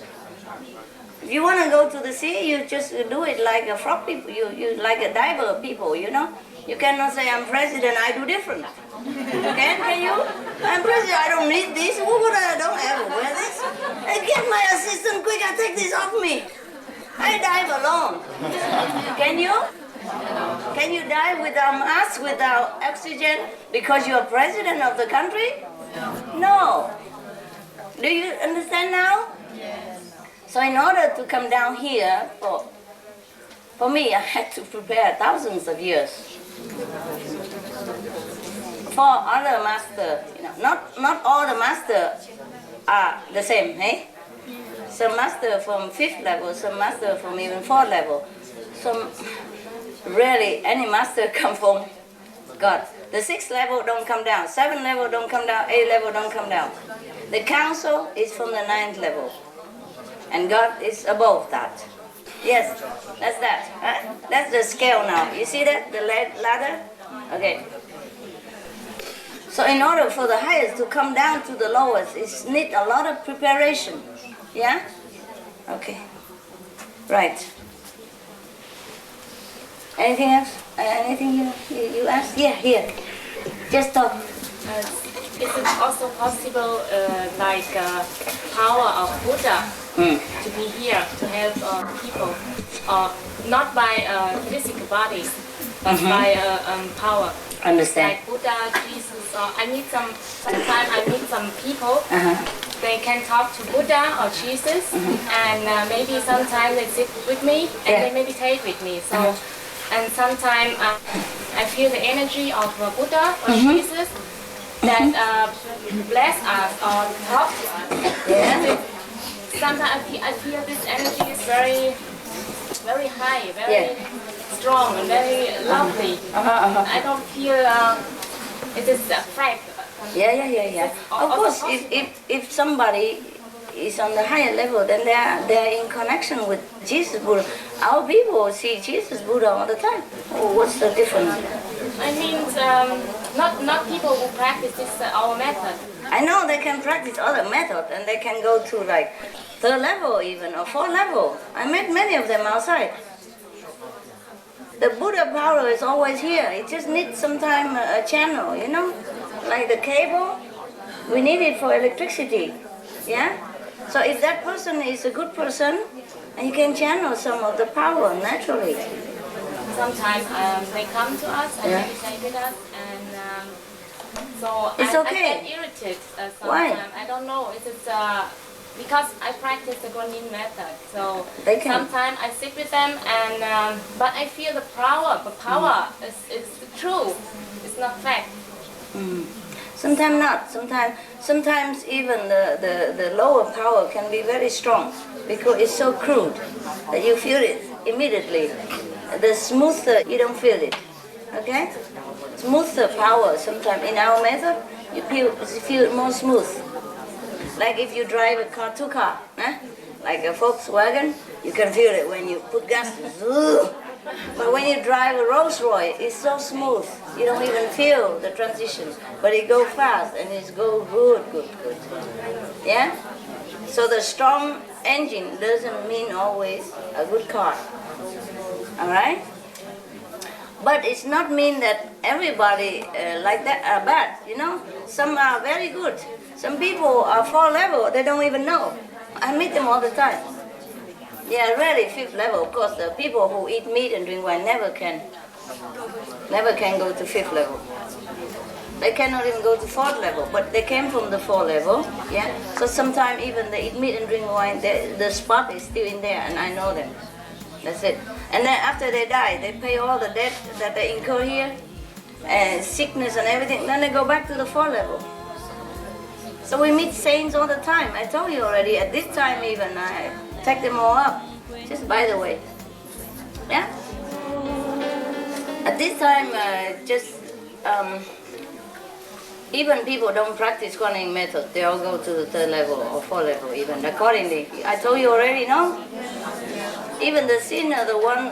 If you want to go to the sea, you just do it like a frog people, you like a diver people, you know. You cannot say, I'm president, I do different. Can you? I'm president, I don't need this. I don't ever wear this. Get my assistant quick, I take this off me. I dive alone. Can you? Can you dive without mask, without oxygen, because you're president of the country? No. Do you understand now? Yes. So in order to come down here, for me, I had to prepare thousands of years. For other masters, you know, not all the masters are the same, eh? Some master from fifth level, some master from even fourth level. Some rarely any master come from God. The sixth level don't come down, seventh level don't come down, eighth level don't come down. The council is from the ninth level, and God is above that. Yes, that's that. That's the scale now. You see that, the ladder? Okay. So in order for the highest to come down to the lowest, it needs a lot of preparation. Yeah? Okay. Right. Anything else? Anything you ask? Yeah, here. Just talk. Is it also possible, power of Buddha to be here to help people, not by physical bodies, but by power? Understand. Like Buddha, Jesus, sometimes I meet some people, they can talk to Buddha or Jesus, and maybe sometimes they sit with me and they meditate with me. So, and sometimes I feel the energy of Buddha or Jesus that bless us or talk to us. Yeah. Sometimes I feel this energy is very, very high, very strong and very lovely. I don't feel it is a fact. Yeah. Of course, if somebody is on the higher level, then they are in connection with Jesus Buddha. Our people see Jesus Buddha all the time. What's the difference? I mean, not people who practice this our method. I know they can practice other methods and they can go to like 3rd level even or 4th level. I met many of them outside. The Buddha power is always here. It just needs sometime a channel, you know, like the cable. We need it for electricity, yeah. So if that person is a good person, and you can channel some of the power naturally. Sometimes they come to us and meditate with us, and so it's I okay. get irritated sometimes. Why? I don't know. It's because I practice the Contiene method. So sometimes I sit with them, and but I feel the power. The power is true. It's not fact. Sometimes not. Sometimes even the lower power can be very strong because it's so crude that you feel it immediately. The smoother you don't feel it. Okay? Smoother power sometimes in our method you feel it more smooth. Like if you drive a car, 2 car, like a Volkswagen, you can feel it when you put gas. But when you drive a Rolls Royce, it's so smooth. You don't even feel the transition. But it goes fast and it goes good. Yeah? So the strong engine doesn't mean always a good car. Alright? But it's not mean that everybody like that are bad, you know? Some are very good. Some people are 4th level, they don't even know. I meet them all the time. Yeah, really 5th level. Of course, the people who eat meat and drink wine never can go to 5th level. They cannot even go to 4th level, but they came from the 4th level. Yeah. So sometimes even they eat meat and drink wine, the spot is still in there, and I know them. That's it. And then after they die, they pay all the debt that they incur here, and sickness and everything. Then they go back to the 4th level. So we meet saints all the time. I told you already. At this time even I take them all up, just by the way. Yeah? At this time, even people don't practice Contiene method, they all go to the 3rd level or 4th level even, accordingly. I told you already, no? Even the sinner, the one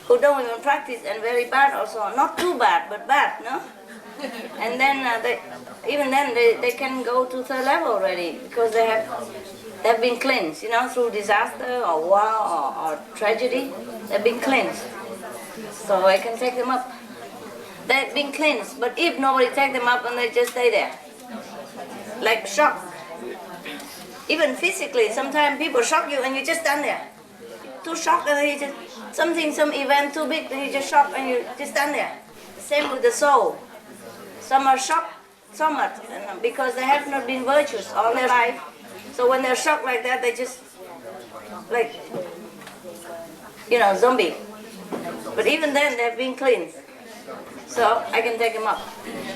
who don't even practice and very bad also, not too bad, but bad, no? And then they can go to 3rd level already because they've been cleansed, you know, through disaster or war or tragedy. They've been cleansed. So I can take them up. They've been cleansed, but if nobody take them up and they just stay there, like shock. Even physically, sometimes people shock you and you just stand there. Too shocked and you just, some event too big and you just shock and you just stand there. Same with the soul. Some are shocked so much because they have not been virtuous all their life. So when they're shocked like that, they just, like, you know, zombie. But even then, they've been cleansed. So I can take them up.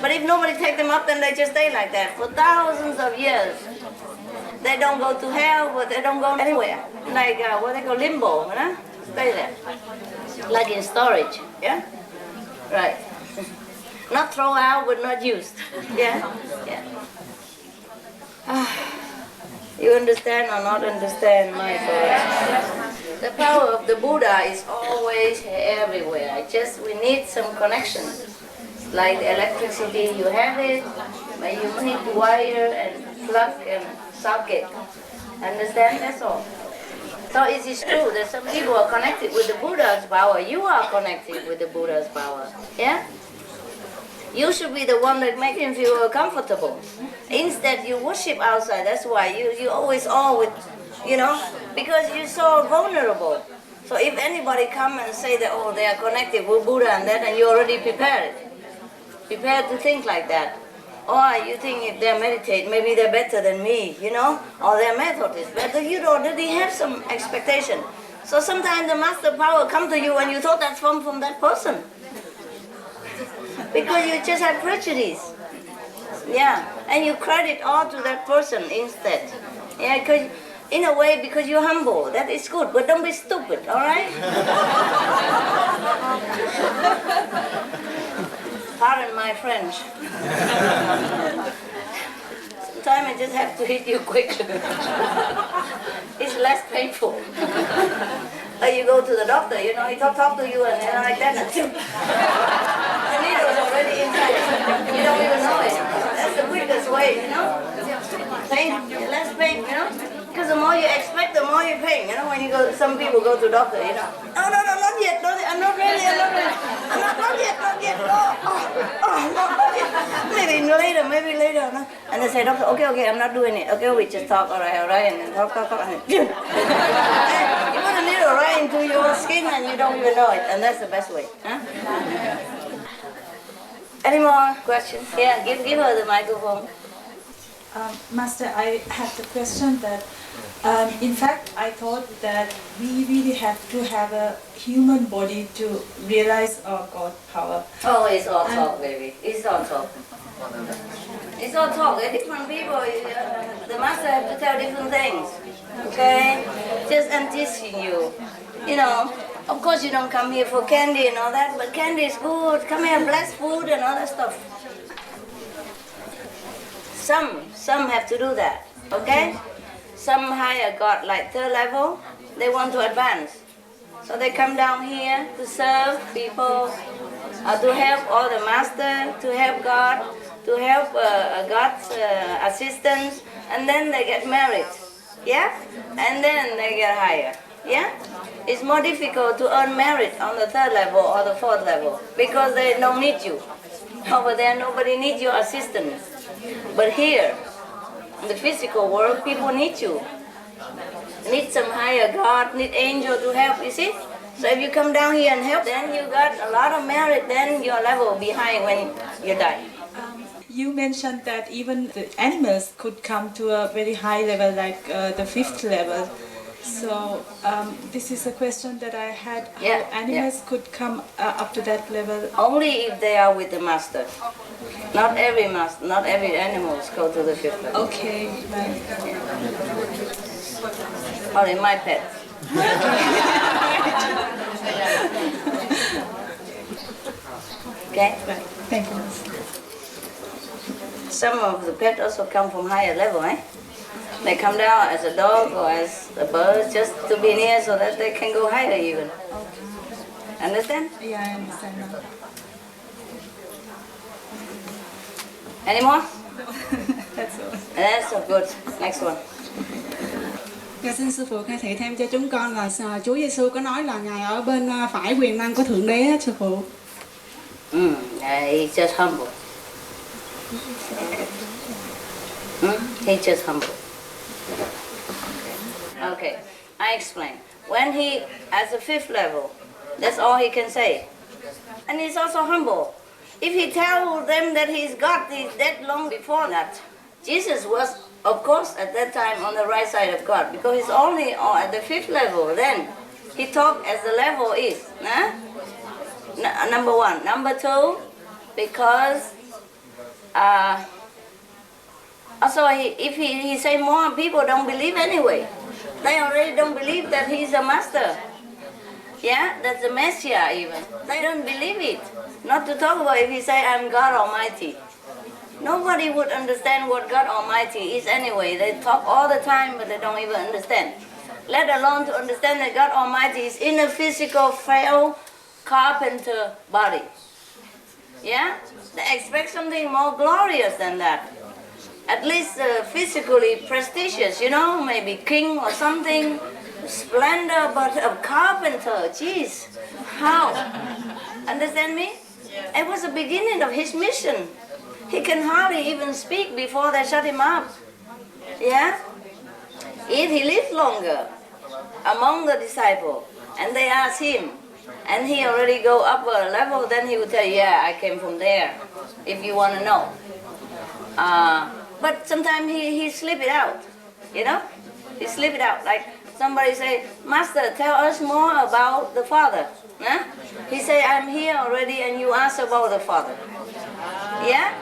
But if nobody take them up, then they just stay like that for thousands of years. They don't go to hell, but they don't go anywhere. Like what they call limbo, you know? Stay there. Like in storage, yeah? Right. Not throw out, but not used. Yeah? You understand or not understand my thoughts? The power of the Buddha is always everywhere. We need some connection. Like the electricity, you have it, but you need wire and plug and socket. Understand? That's all. So it is true that some people are connected with the Buddha's power. You are connected with the Buddha's power. Yeah? You should be the one that make him feel comfortable. Instead, you worship outside. That's why you always all with, because you're so vulnerable. So if anybody come and say that, oh, they are connected with Buddha and that, and you already prepared to think like that. Or you think if they meditate, maybe they're better than me, or their method is better. You already have some expectation. So sometimes the master power come to you and you thought that's from that person. Because you just have prejudice. Yeah, and you credit all to that person instead. Yeah, because in a way, because you're humble, that is good, but don't be stupid, all right? Pardon my French. Sometimes I just have to hit you quick. It's less painful. Or you go to the doctor, he talk to you and like that, and the needle is already inside. You don't even know it. That's the quickest way, Pain, less pain, Because the more you expect, the more you pay. When some people go to doctor, No, not yet. I'm not ready. Not yet. Not yet. Not yet. Maybe later. No? And they say, doctor, okay, I'm not doing it. Okay, we just talk, all right, and then talk. And you put a needle right into your skin and you don't even know it. And that's the best way. Huh? Any more questions? Yeah, give her the microphone. Master, I have the question that, in fact, I thought that we really have to have a human body to realize our God power. Oh, it's all talk, baby. It's all talk. It's all talk. Different people, the master have to tell different things. Okay? Just I'm teaching you. Of course you don't come here for candy and all that, but candy is good. Come here, bless food and all that stuff. Some have to do that, okay? Some higher God, like third level, they want to advance. So they come down here to serve people, to help all the master, to help God, to help God's assistants, and then they get married, yeah? And then they get higher, yeah? It's more difficult to earn merit on the third level or the fourth level because they don't need you. Over there, nobody needs your assistance. But here, in the physical world, people need you. Need some higher God, need angel to help, you see? So if you come down here and help, then you got a lot of merit, then your level behind when you die. You mentioned that even the animals could come to a very high level, like the fifth level. So this is a question that I had, how animals could come up to that level? Only if they are with the master. Not every master, not every animals go to the fifth level. Okay, right. Only my pet. Okay? Right. Thank you. Some of the pets also come from higher level, They come down as a dog or as a bird just to be near so that they can go higher even. Okay. Understand? Yeah, I understand now. Any more? That's all. That's so good. Next one. Dạ xin sư phụ khai thị thêm cho chúng con là Chúa Giêsu có nói là ngài ở bên phải quyền năng của thượng đế á sư phụ. He's just humble. He's just humble. Okay, I explain. When he at the fifth level, that's all he can say, and he's also humble. If he tells them that he's God, he's dead long before that. Jesus was, of course, at that time on the right side of God, because he's only at the fifth level. Then he talked as the level is. Number one. Number two, because also if he say more, people don't believe anyway. They already don't believe that he's a master. Yeah, that's the Messiah even. They don't believe it. Not to talk about if he say, I'm God Almighty. Nobody would understand what God Almighty is anyway. They talk all the time, but they don't even understand. Let alone to understand that God Almighty is in a physical, frail carpenter body. Yeah? They expect something more glorious than that. At least physically prestigious, maybe king or something. splendor, but a carpenter. Jeez, how? Understand me? It was the beginning of his mission. He can hardly even speak before they shut him up. Yeah? If he lived longer among the disciples, and they asked him, and he already go up a level, then he would tell you, yeah, I came from there, if you want to know. But sometimes he slip it out, you know? He slip it out, like somebody say, Master, tell us more about the Father. Huh? He say, I'm here already, and you ask about the Father. Yeah?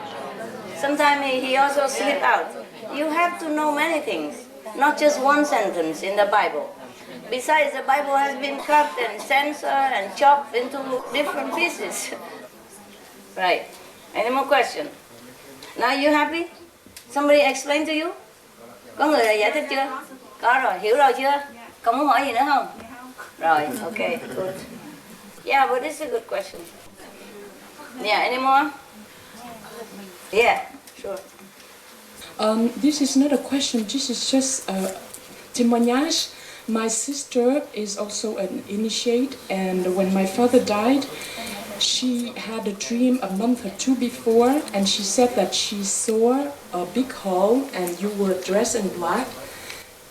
Sometimes he also slip out. You have to know many things, not just one sentence in the Bible. Besides, the Bible has been cut and censored and chopped into different pieces. Right. Any more questions? Now you happy? Somebody explain to you? Có người giải thích chưa? Có rồi, hiểu rồi chưa? Còn muốn hỏi gì nữa không? Rồi, okay, good. Yeah, but it's a good question. Yeah, any more? Yeah, sure. This is not a question, this is just a témoignage. My sister is also an initiate, and when my father died, she had a dream a month or two before, and she said that she saw a big hall and you were dressed in black,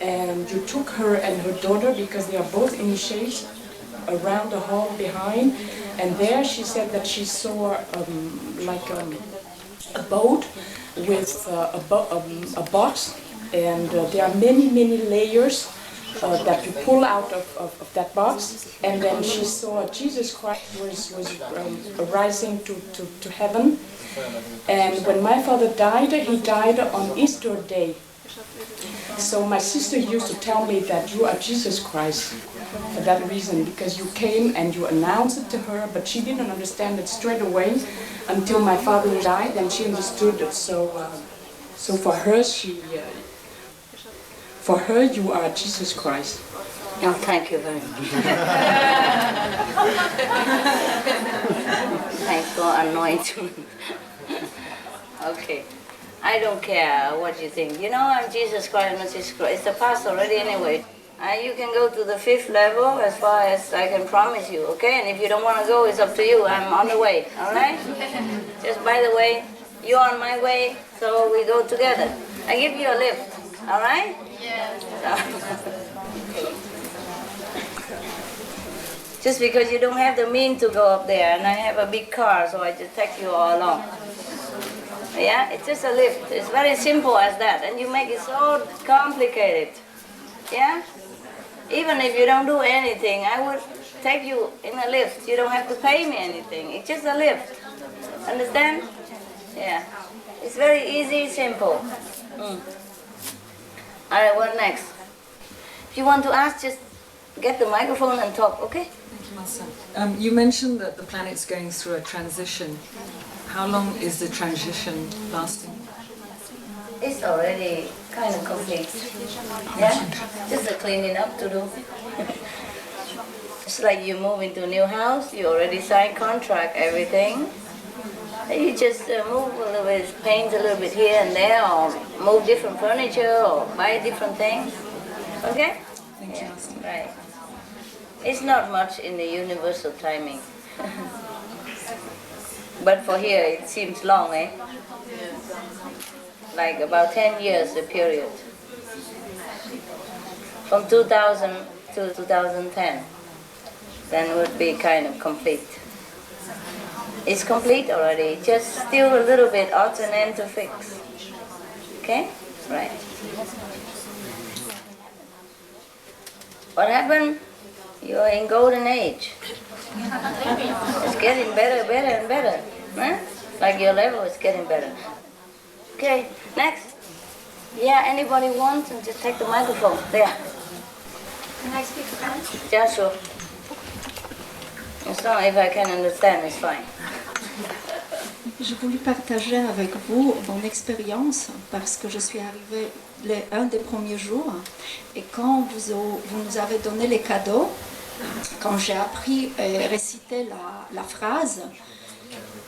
and you took her and her daughter, because they are both initiates, around the hall behind, and there she said that she saw a boat with a box, and there are many layers that you pull out of that box, and then she saw Jesus Christ was rising to heaven. And when my father died, he died on Easter Day. So my sister used to tell me that you are Jesus Christ for that reason, because you came and you announced it to her, but she didn't understand it straight away until my father died, and she understood it. So for her, for her, you are Jesus Christ. Oh, thank you very much. Thanks for anointing. Okay. I don't care what you think. You know, I'm Jesus Christ, not Jesus Christ. It's the past already anyway. You can go to the 5th level as far as I can promise you, okay? And if you don't want to go, it's up to you. I'm on the way, all right? Just by the way, you're on my way, so we go together. I give you a lift, all right? Yes. Just because you don't have the means to go up there, and I have a big car, so I just take you all along. Yeah, it's just a lift. It's very simple as that, and you make it so complicated. Yeah? Even if you don't do anything, I would take you in a lift. You don't have to pay me anything. It's just a lift. Understand? Yeah. It's very easy, simple. All right, what next? If you want to ask, just get the microphone and talk, okay? Thank you, Master. You mentioned that the planet's going through a transition. How long is the transition lasting? It's already kind of complete. Yeah? Just a cleaning up to do. It's like you move into a new house, you already signed contract, everything. And you just move a little bit, paint a little bit here and there, or move different furniture, or buy different things. Okay? Thank you. Right. It's not much in the universal timing. But for here, it seems long, eh? Like about 10 years, the period. From 2000 to 2010. Then would be kind of complete. It's complete already, just still a little bit odds and ends to fix. Okay? Right. What happened? You're in golden age. It's getting better, better and better. Huh? Like your level is getting better. Okay, next. Yeah, anybody wants, and just take the microphone. There. Can I speak French? Yeah, sure. As long as I can understand, it's fine. Je voulais partager avec vous mon expérience parce que je suis arrivée un des premiers jours et quand vous nous avez donné les cadeaux, quand j'ai appris et récité la phrase,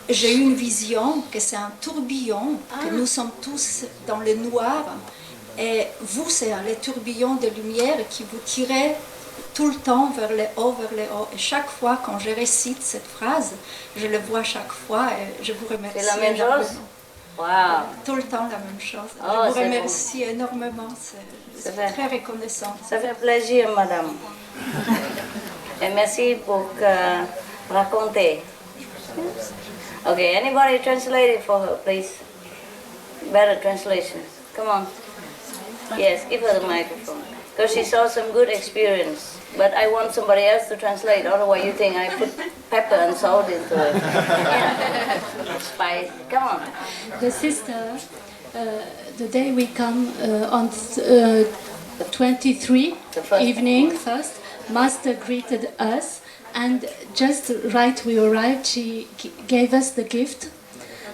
j'ai eu une vision que c'est un tourbillon, que nous sommes tous dans le noir et vous, c'est le tourbillon de lumière qui vous tirez tout le temps vers le haut, vers le haut. Et chaque fois, quand je récite cette phrase, je le vois chaque fois et je vous remercie. C'est la même chose? Wow. Tout le temps la même chose. Oh, je vous remercie énormément. C'est très reconnaissant. Ça fait plaisir, madame. Et merci pour raconter. Okay, anybody translate it for her, please? Better translation. Come on. Yes, give her the microphone. Because she saw some good experience. But I want somebody else to translate, otherwise you think I put pepper and salt into it. Yeah. Spice. Come on. The sister, the day we come on 23 evening first, Master greeted us, and just right we arrived, she gave us the gift.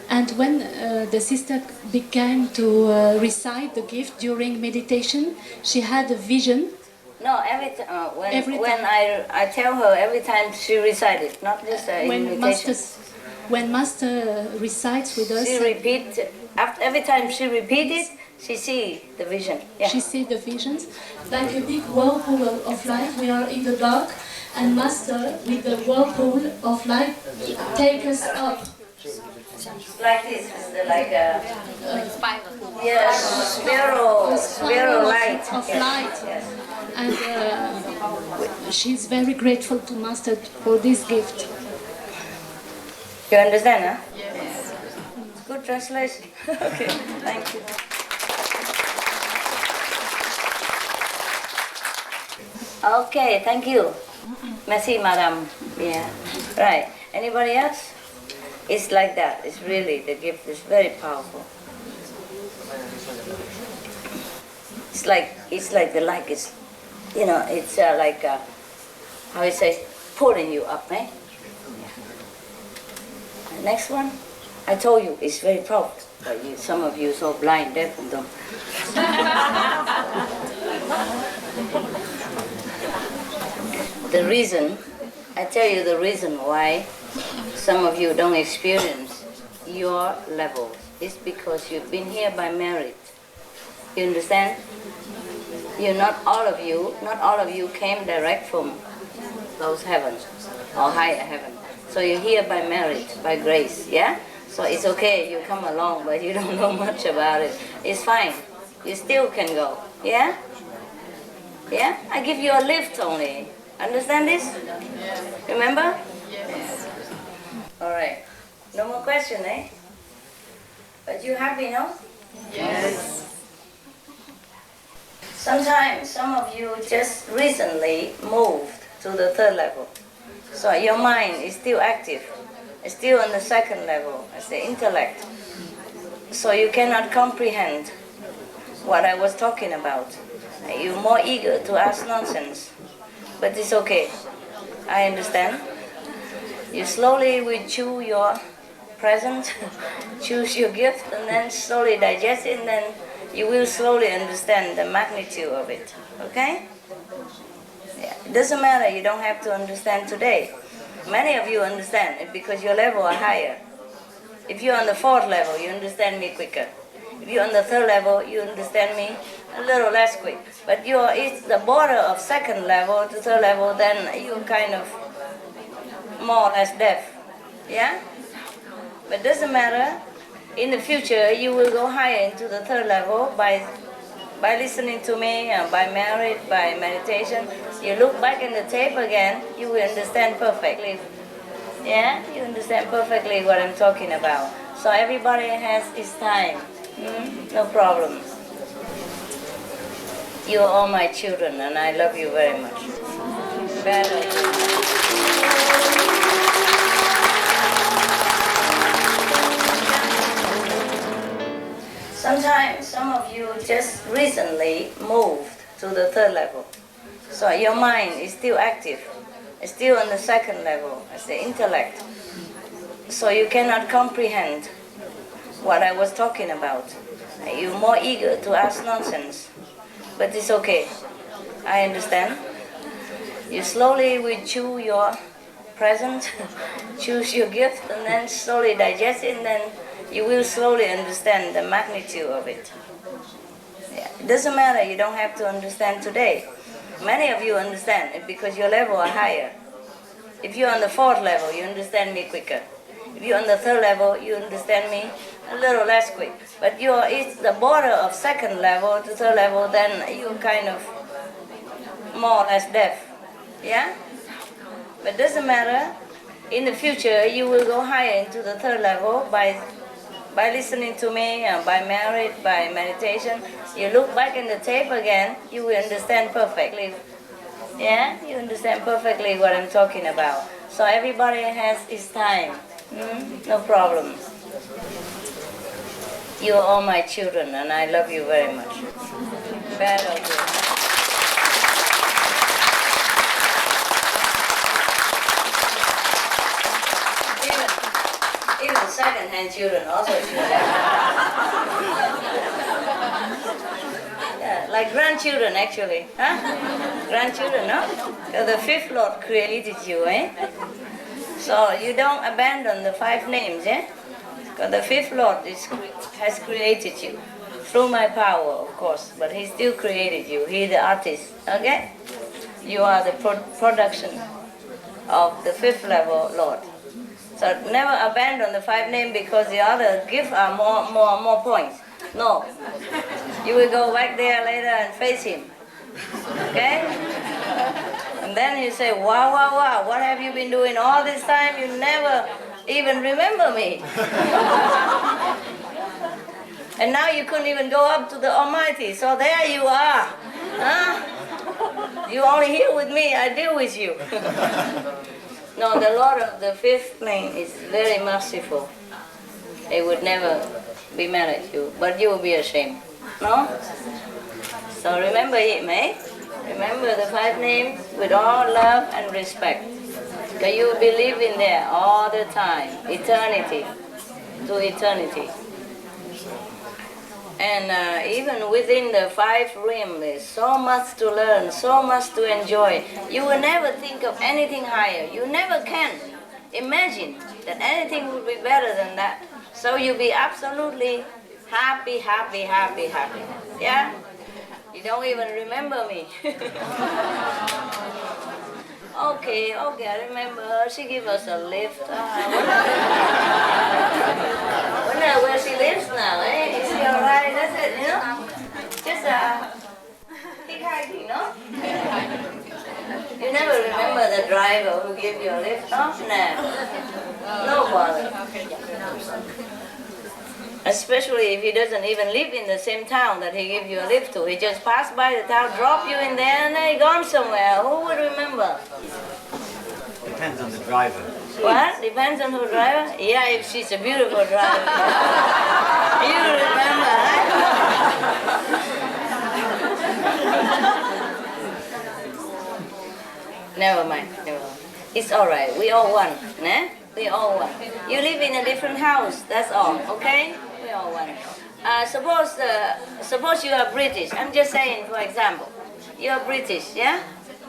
And when the sister began to recite the gift during meditation, she had a vision. No, when I tell her, every time she recited, not just in meditation. When Master recites with us, she repeats. Every time she repeats it, she sees the vision. Yeah. She sees the visions. Like a big whirlpool of light, we are in the dark, and Master, with the whirlpool of light, take us up. Like this, like a spiral light. Of light. Yes. And she's very grateful to Master for this gift. You understand, huh? Yes. Good translation. Okay, thank you. Okay, thank you. Merci, madame. Yeah. Right. Anybody else? It's like that. It's really, the gift is very powerful. It's like the light is, it's like, how you say, pulling you up, eh? The next one, I told you, it's very powerful. But some of you are so blind, deaf and dumb. The reason, I tell you the reason why some of you don't experience your levels is because you've been here by merit. You understand? Not all of you came direct from those heavens or higher heaven. So you're here by merit, by grace, yeah? So it's okay, you come along, but you don't know much about it. It's fine. You still can go, yeah? Yeah? I give you a lift only. Understand this? Remember? Yes. All right. No more question, eh? But you happy, no? Yes. Sometimes some of you just recently moved to the third level. So your mind is still active. It's still on the second level, as the intellect. So you cannot comprehend what I was talking about. You're more eager to ask nonsense. But it's okay. I understand. You slowly will chew your present, choose your gift, and then slowly digest it, and then you will slowly understand the magnitude of it. Okay? Yeah. It doesn't matter, you don't have to understand today. Many of you understand it because your level are higher. If you're on the fourth level, you understand me quicker. If you're on the third level, you understand me a little less quick. But it's the border of second level to third level, then you're kind of more or less deaf. Yeah? But it doesn't matter. In the future, you will go higher into the third level by listening to me, by merit, by meditation. You look back in the tape again, you will understand perfectly. Yeah? You understand perfectly what I'm talking about. So everybody has his time. No problem. You are all my children, and I love you very much. Sometimes some of you just recently moved to the third level. So your mind is still active. It's still on the second level, as the intellect. So you cannot comprehend what I was talking about. You're more eager to ask nonsense. But it's okay. I understand. You slowly will chew your present, choose your gift, and then slowly digest it, and then you will slowly understand the magnitude of it. Yeah. It doesn't matter, you don't have to understand today. Many of you understand it because your level are higher. If you're on the 4th level, you understand me quicker. If you're on the 3rd level, you understand me a little less quick. But it's the border of 2nd level to 3rd level, then you're kind of more or less deaf. Yeah? But doesn't matter. In the future, you will go higher into the 3rd level by listening to me, by merit, by meditation. You look back in the tape again, you will understand perfectly. Yeah? You understand perfectly what I'm talking about. So everybody has his time. No problem. You are all my children, and I love you very much. Bad or good. Even second-hand children also children. Yeah, like grandchildren actually, huh? Grandchildren, no? The 5th Lord created you, eh? So you don't abandon the 5 names, eh? Because the 5th Lord has created you. Through my power, of course, but he still created you. He's the artist, okay? You are the production of the 5th level Lord. So never abandon the 5 names because the other give more points. No. You will go back there later and face him. Okay? And then you say, wow, wow, wow, what have you been doing all this time? You never even remember me. And now you couldn't even go up to the Almighty. So there you are. Huh? You only here with me, I deal with you. No, the Lord of the 5th plane is very merciful. He would never be mad at you, but you will be ashamed. No? So remember him, eh? Remember the 5 names with all love and respect. Because you will be living there all the time, eternity to eternity. And even within the 5 realms, there's so much to learn, so much to enjoy. You will never think of anything higher. You never can imagine that anything would be better than that. So you'll be absolutely happy, happy, happy, happy. Yeah? You don't even remember me. Okay, I remember her. She gave us a lift. I wonder where she lives now, eh? Is she alright? That's it, you know? Just hitchhiking, no? You never remember the driver who gave you a lift, no? No bother. Especially if he doesn't even live in the same town that he gave you a lift to. He just passed by the town, dropped you in there, and then he gone somewhere. Who would remember? Depends on the driver. What? Depends on who driver? Yeah, if she's a beautiful driver. You remember, right? Never mind. It's all right. We all one, né? We all one. You live in a different house, that's all, okay? We all one. Suppose you are British. I'm just saying, for example, you are British, yeah?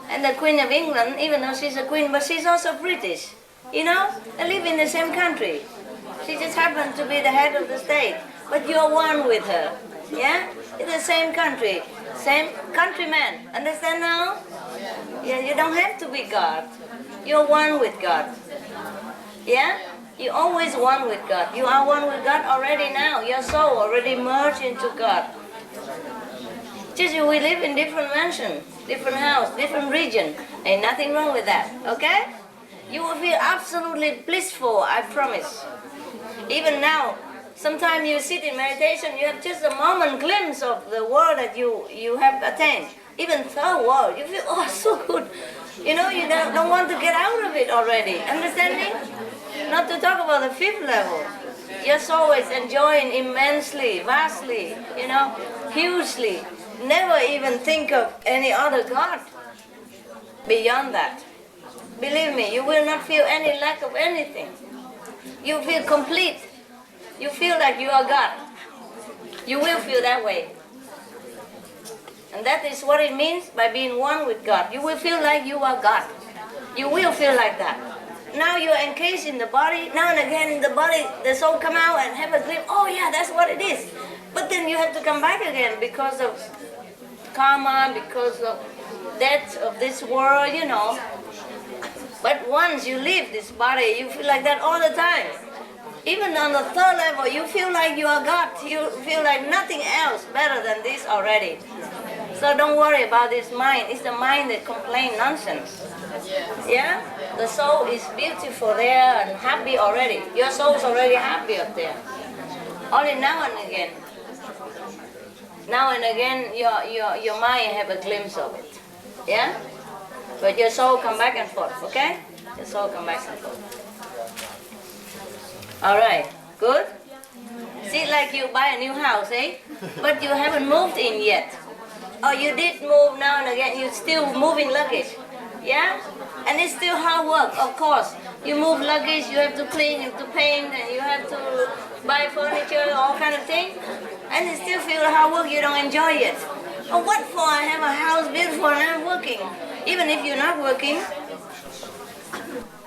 And the Queen of England, even though she's a queen, but she's also British. You know? They live in the same country. She just happens to be the head of the state. But you're one with her, yeah? In the same country, same countryman. Understand now? Yeah, you don't have to be God. You're one with God. Yeah? You're always one with God. You are one with God already now. Your soul already merged into God. Just we live in different mansions, different house, different region. Ain't nothing wrong with that, okay? You will feel absolutely blissful, I promise. Even now, sometimes you sit in meditation, you have just a moment glimpse of the world that you have attained. Even third world, you feel, oh, so good. You know, you don't want to get out of it already. Understand me? Not to talk about the 5th level. Your soul is enjoying immensely, vastly, you know, hugely. Never even think of any other God beyond that. Believe me, you will not feel any lack of anything. You feel complete. You feel like you are God. You will feel that way. And that is what it means by being one with God. You will feel like you are God. You will feel like that. Now you're encased in the body. Now and again, the soul come out and have a glimpse. Oh yeah, that's what it is. But then you have to come back again because of karma, because of death of this world, you know. But once you leave this body, you feel like that all the time. Even on the third level, you feel like you are God. You feel like nothing else better than this already. So don't worry about this mind. It's the mind that complains nonsense. Yeah? The soul is beautiful there and happy already. Your soul is already happy up there. Only now and again. Now and again, your mind have a glimpse of it. Yeah? But your soul come back and forth, okay? Your soul come back and forth. All right, good? See, like you buy a new house, eh? But you haven't moved in yet. Or you did move now and again, you're still moving luggage. Yeah? And it's still hard work, of course. You move luggage, you have to clean, you have to paint, and you have to buy furniture, all kind of things. And you still feel hard work, you don't enjoy it. Oh, what for? I have a house beautiful and I'm working. Even if you're not working,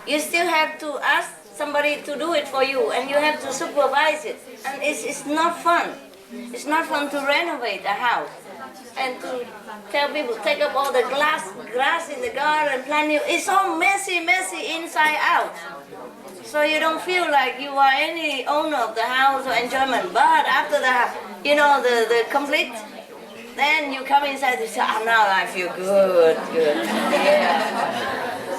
you still have to ask somebody to do it for you, and you have to supervise it. And it's not fun. It's not fun to renovate a house and to tell people take up all the grass in the garden, plant new. It's all messy inside out. So you don't feel like you are any owner of the house or enjoyment. But after that, you know, the complete, then you come inside and say, oh, now I feel good. Yeah.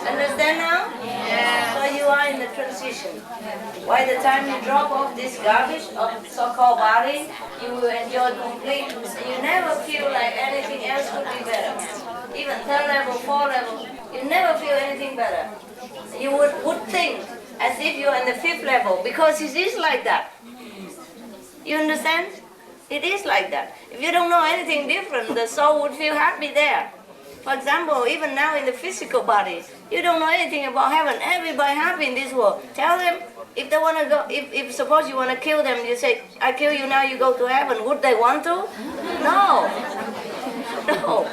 Understand now? Yeah. So you are in the transition. By the time you drop off this garbage of so-called body, you will enjoy complete. You never feel like anything else could be better. Even third level, fourth level, you never feel anything better. You would think as if you're in the fifth level, because it is like that. You understand? It is like that. If you don't know anything different, the soul would feel happy there. For example, even now in the physical body, you don't know anything about heaven. Everybody happy in this world. Tell them, if they want to go, if suppose you want to kill them, you say, I kill you now, you go to heaven. Would they want to? No. No.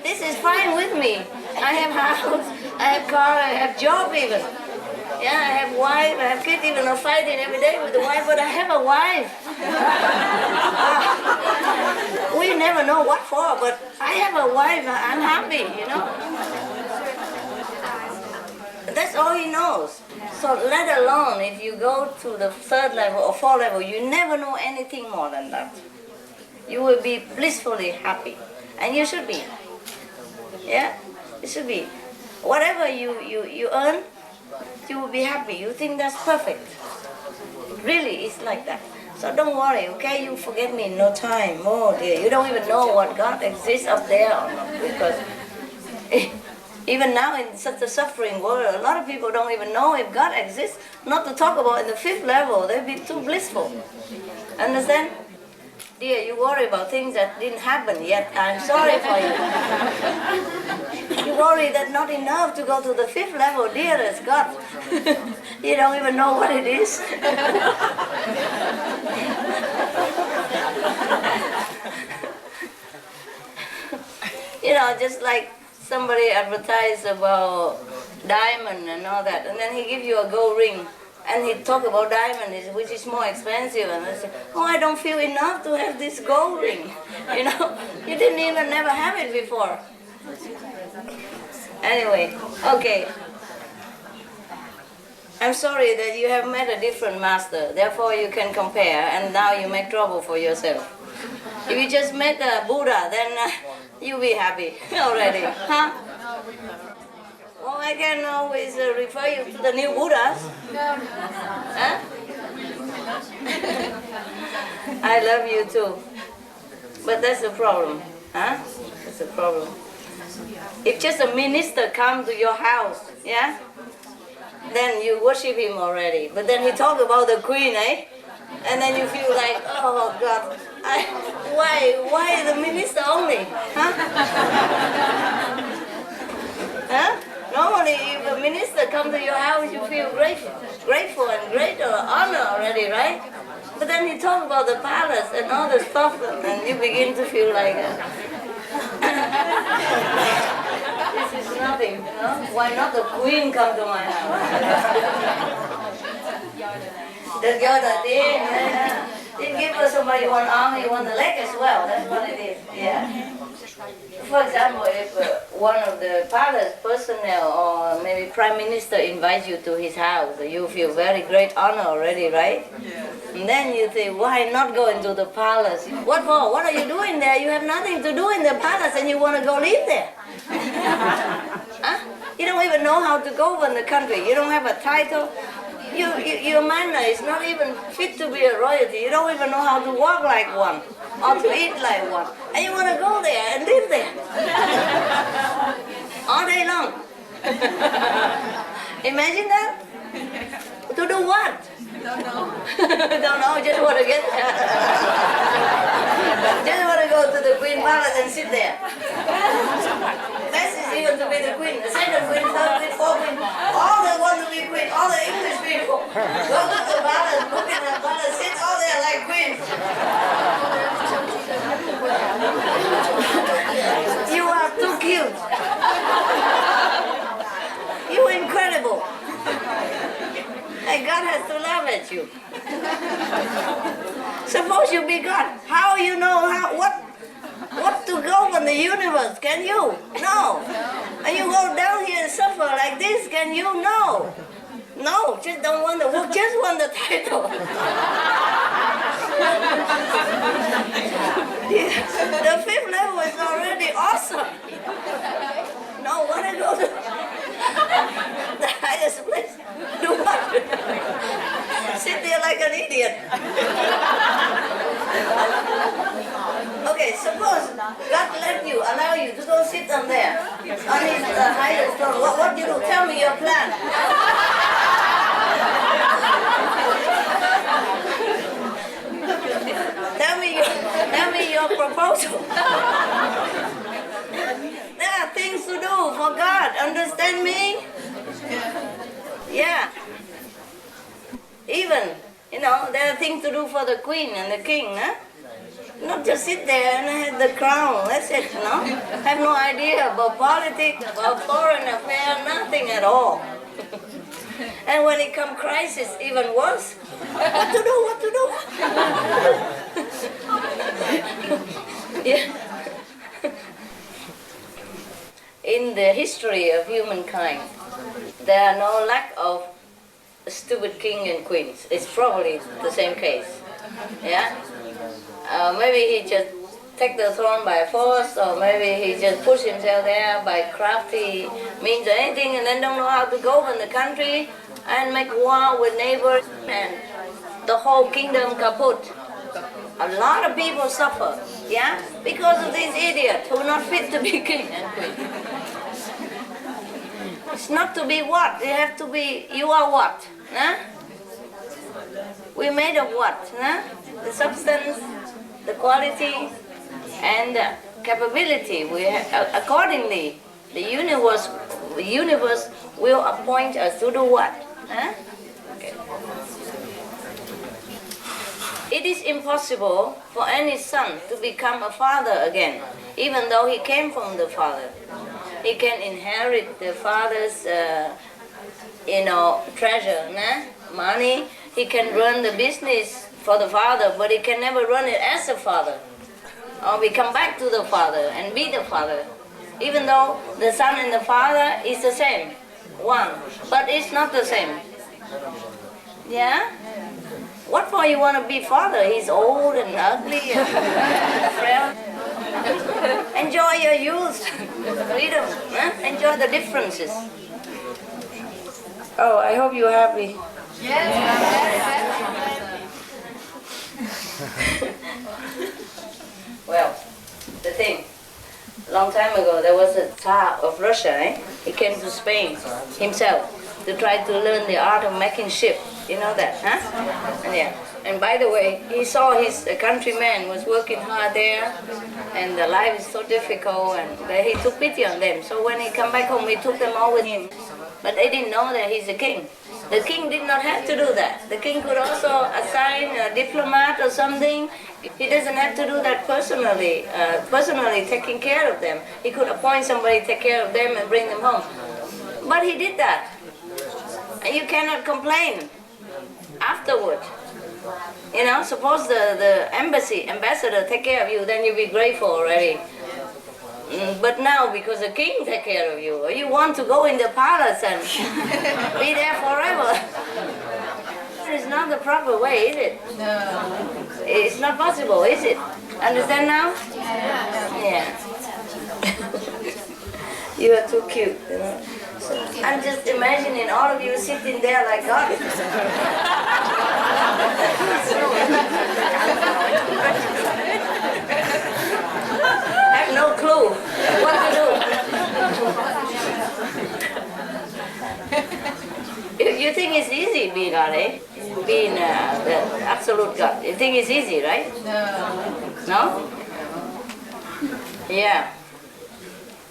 This is fine with me. I have house, I have car, I have job even. Yeah, I have wife, I have kids, even I'm fighting every day with the wife, but I have a wife. We never know what for, but I have a wife, I'm happy, you know. That's all he knows. So let alone if you go to the third level or fourth level, you never know anything more than that. You will be blissfully happy. And you should be. Yeah? You should be. Whatever you earn, you will be happy. You think that's perfect. Really, it's like that. So don't worry, okay? You forget me in no time. Oh dear, you don't even know what God exists up there or not. Because even now in such a suffering world, a lot of people don't even know if God exists. Not to talk about in the fifth level, they'll be too blissful. Understand? Dear, you worry about things that didn't happen yet. I'm sorry for you. You worry that not enough to go to the fifth level, dearest God. You don't even know what it is. You know, just like somebody advertised about diamond and all that, and then he give you a gold ring. And he talk about diamond, which is more expensive, and I say, oh, I don't feel enough to have this gold ring. You know, you didn't even never have it before. Anyway, okay. I'm sorry that you have met a different master, therefore you can compare, and now you make trouble for yourself. If you just met a Buddha, then you'll be happy already, huh? Well, I can always refer you to the new Buddhas. Huh? I love you too. But that's the problem. Huh? That's the problem. If just a minister comes to your house, yeah? Then you worship him already. But then he talk about the queen, eh? And then you feel like, oh God, why the minister only? Huh? Huh? Normally, if a minister comes to your house, you feel grateful and great honor already, right? But then he talks about the palace and all the stuff, and you begin to feel like, this is nothing, you know? Why not the queen come to my house? Được vô đầu tiên, They give us somebody one arm, you want the leg as well. That's what it is. Yeah. For example, if one of the palace personnel or maybe prime minister invites you to his house, you feel very great honor already, right? Yeah. And then you think, why not go into the palace? What for? What are you doing there? You have nothing to do in the palace and you want to go live there. Huh? You don't even know how to govern the country. You don't have a title. Your manner is not even fit to be a royalty. You don't even know how to walk like one or to eat like one. And you want to go there and live there all day long. Imagine that? To do what? Don't know. Don't know, just want to get just want to go to the Queen Palace and sit there. Best is even to be the Queen, the second Queen, third Queen, fourth Queen. All they want to be Queen, all the English people. Go to the palace, look at the palace, sit all there like queens. You are too cute. You're incredible. And God has to laugh at you. Suppose you be God. How you know what to govern the universe? Can you? No. And you go down here and suffer like this? Can you? No. No, just don't want the work, just want the title. The fifth level is already awesome. No, want to go to the highest place? Do what? Sit there like an idiot. Okay, suppose God let you, allow you to go sit on there, on his highest throne. What do you do? Tell me your plan. Tell me your proposal. There are things to do for God. Understand me? Yeah. Even, there are things to do for the queen and the king, huh? Not just sit there and have the crown. That's it, no? Have no idea about politics, about foreign affairs, nothing at all. And when it comes crisis, even worse. What to do? What to do? Yeah. In the history of humankind, there are no lack of stupid king and queens. It's probably the same case. Yeah? Maybe he just take the throne by force, or maybe he just push himself there by crafty means or anything, and then don't know how to govern the country and make war with neighbors, and the whole kingdom kaput. A lot of people suffer, yeah, because of these idiots who are not fit to be king and queen. It's not to be what? You have to be, you are what? Huh? We're made of what? Huh? The substance, the quality, and the capability. We have, accordingly, the universe will appoint us to do what? Huh? Okay. It is impossible for any son to become a father again, even though he came from the father. He can inherit the father's, treasure, money. He can run the business for the father, but he can never run it as a father. Or we come back to the father and be the father. Even though the son and the father is the same, one, but it's not the same. Yeah? What for you want to be father? He's old and ugly and frail. Enjoy your youth, freedom, enjoy the differences. Oh, I hope you're happy. Yes. Well, the thing, long time ago there was a Tsar of Russia, He came to Spain himself to try to learn the art of making ship. You know that, huh? And yeah. And by the way, he saw his countrymen was working hard there, and the life is so difficult, and he took pity on them. So when he come back home, he took them all with him. But they didn't know that he's a king. The king did not have to do that. The king could also assign a diplomat or something. He doesn't have to do that personally, taking care of them. He could appoint somebody to take care of them and bring them home. But he did that. And you cannot complain afterward. You know, suppose the ambassador take care of you, then you'll be grateful already. But now, because the king take care of you, you want to go in the palace and be there forever. It's not the proper way, is it? No. It's not possible, is it? Understand now? Yeah. You are too cute, you know. So I'm just imagining all of you sitting there like God. Have no clue what to do. You think it's easy being God, eh? Being the absolute God. You think it's easy, right? No? Yeah.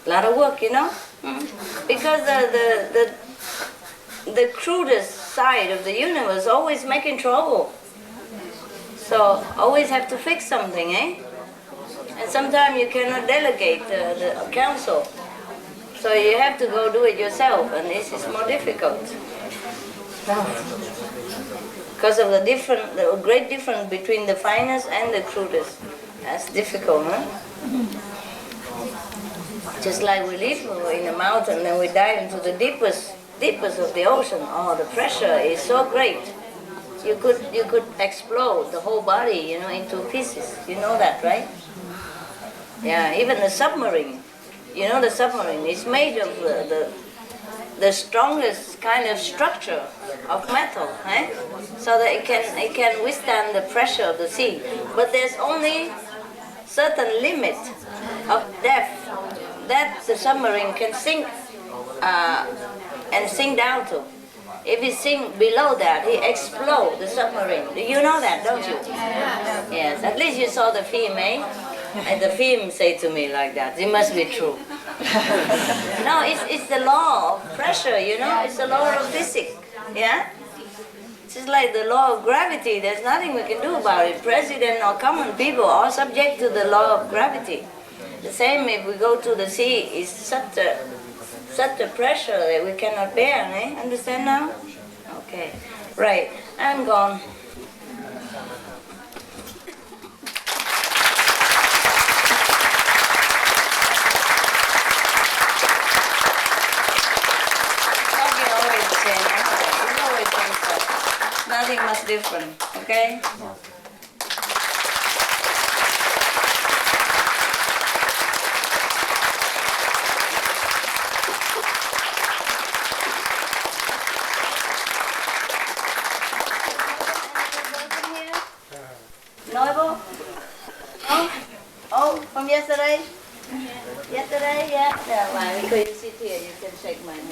A lot of work, you know? Because the crudest side of the universe always making trouble. So always have to fix something, eh? And sometimes you cannot delegate the counsel. So you have to go do it yourself, and this is more difficult. Because of the great difference between the finest and the crudest. That's difficult, huh? Just like we live in a mountain and we dive into the deepest of the ocean. Oh, the pressure is so great. You could explode the whole body, you know, into pieces. You know that, right? Yeah, even the submarine. You know the submarine is made of the strongest kind of structure of metal, eh? So that it can withstand the pressure of the sea. But there's only certain limit of depth that the submarine can sink and sink down to. If it sink below that, it explodes the submarine. You know that, don't you? Yes, at least you saw the film, eh? And the film say to me like that. It must be true. No, it's the law of pressure, you know? It's the law of physics, yeah? It's just like the law of gravity. There's nothing we can do about it. President or common people are subject to the law of gravity. The same if we go to the sea, it's such a pressure that we cannot bear, eh? Understand now? Okay, right, I'm gone. Okay, always the same, it's always the same stuff. Nothing much different, okay? Noble? Oh, from yesterday? Yesterday, yeah. Yeah, well, because you sit here, you can shake my hand.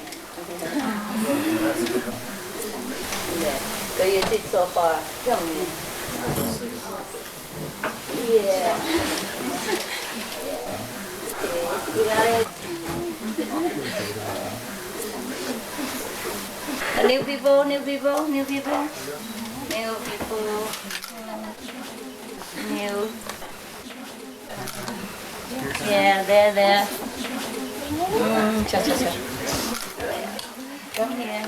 Yeah, because you sit so far. Come here. Yeah. Okay, you got it? New people, new people, new people. New people. New. Yeah, there. Cha. Come here.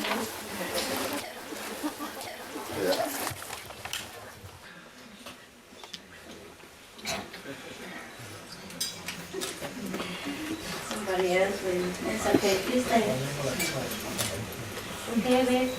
Somebody else will. It's okay. Please stay. Okay, babe.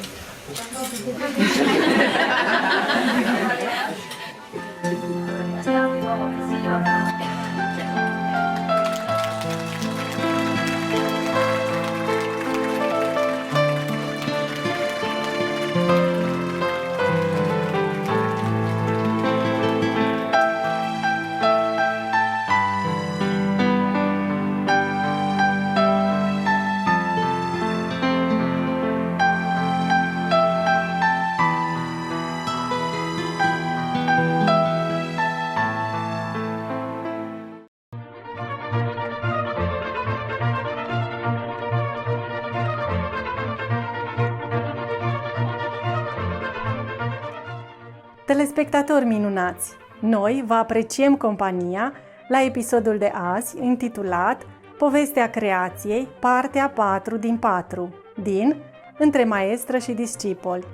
Telespectatori minunați, noi vă apreciem compania la episodul de azi intitulat Povestea creației, partea 4 din 4, din Între maestră și discipol.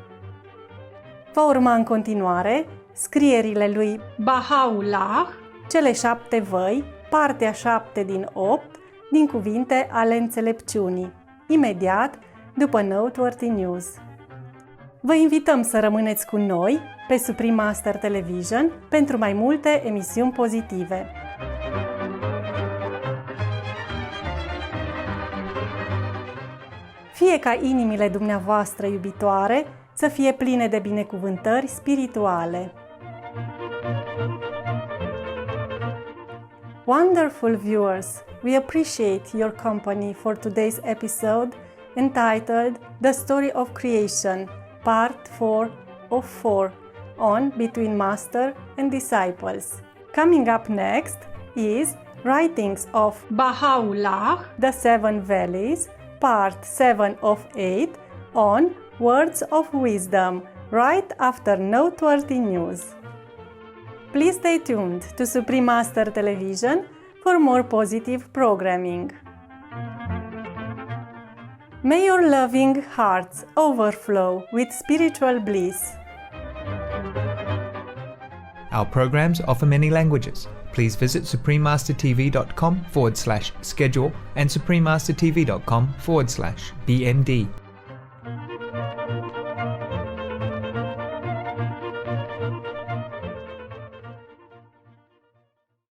Va urma în continuare scrierile lui Baha'u'llah, cele 7 văi, partea 7 din 8, din cuvinte ale înțelepciunii, imediat după Noteworthy News. Vă invităm să rămâneți cu noi pe Supreme Master Television pentru mai multe emisiuni pozitive. Fie ca inimile dumneavoastră iubitoare să fie pline de binecuvântări spirituale. Wonderful viewers, we appreciate your company for today's episode entitled The Story of Creation, Part 4 of 4, on Between Master and Disciples. Coming up next is Writings of Baha'u'llah, The Seven Valleys, Part 7 of 8, on Words of Wisdom, right after Noteworthy News. Please stay tuned to Supreme Master Television for more positive programming. May your loving hearts overflow with spiritual bliss. Our programs offer many languages. Please visit suprememastertv.com/schedule and suprememastertv.com/BMD.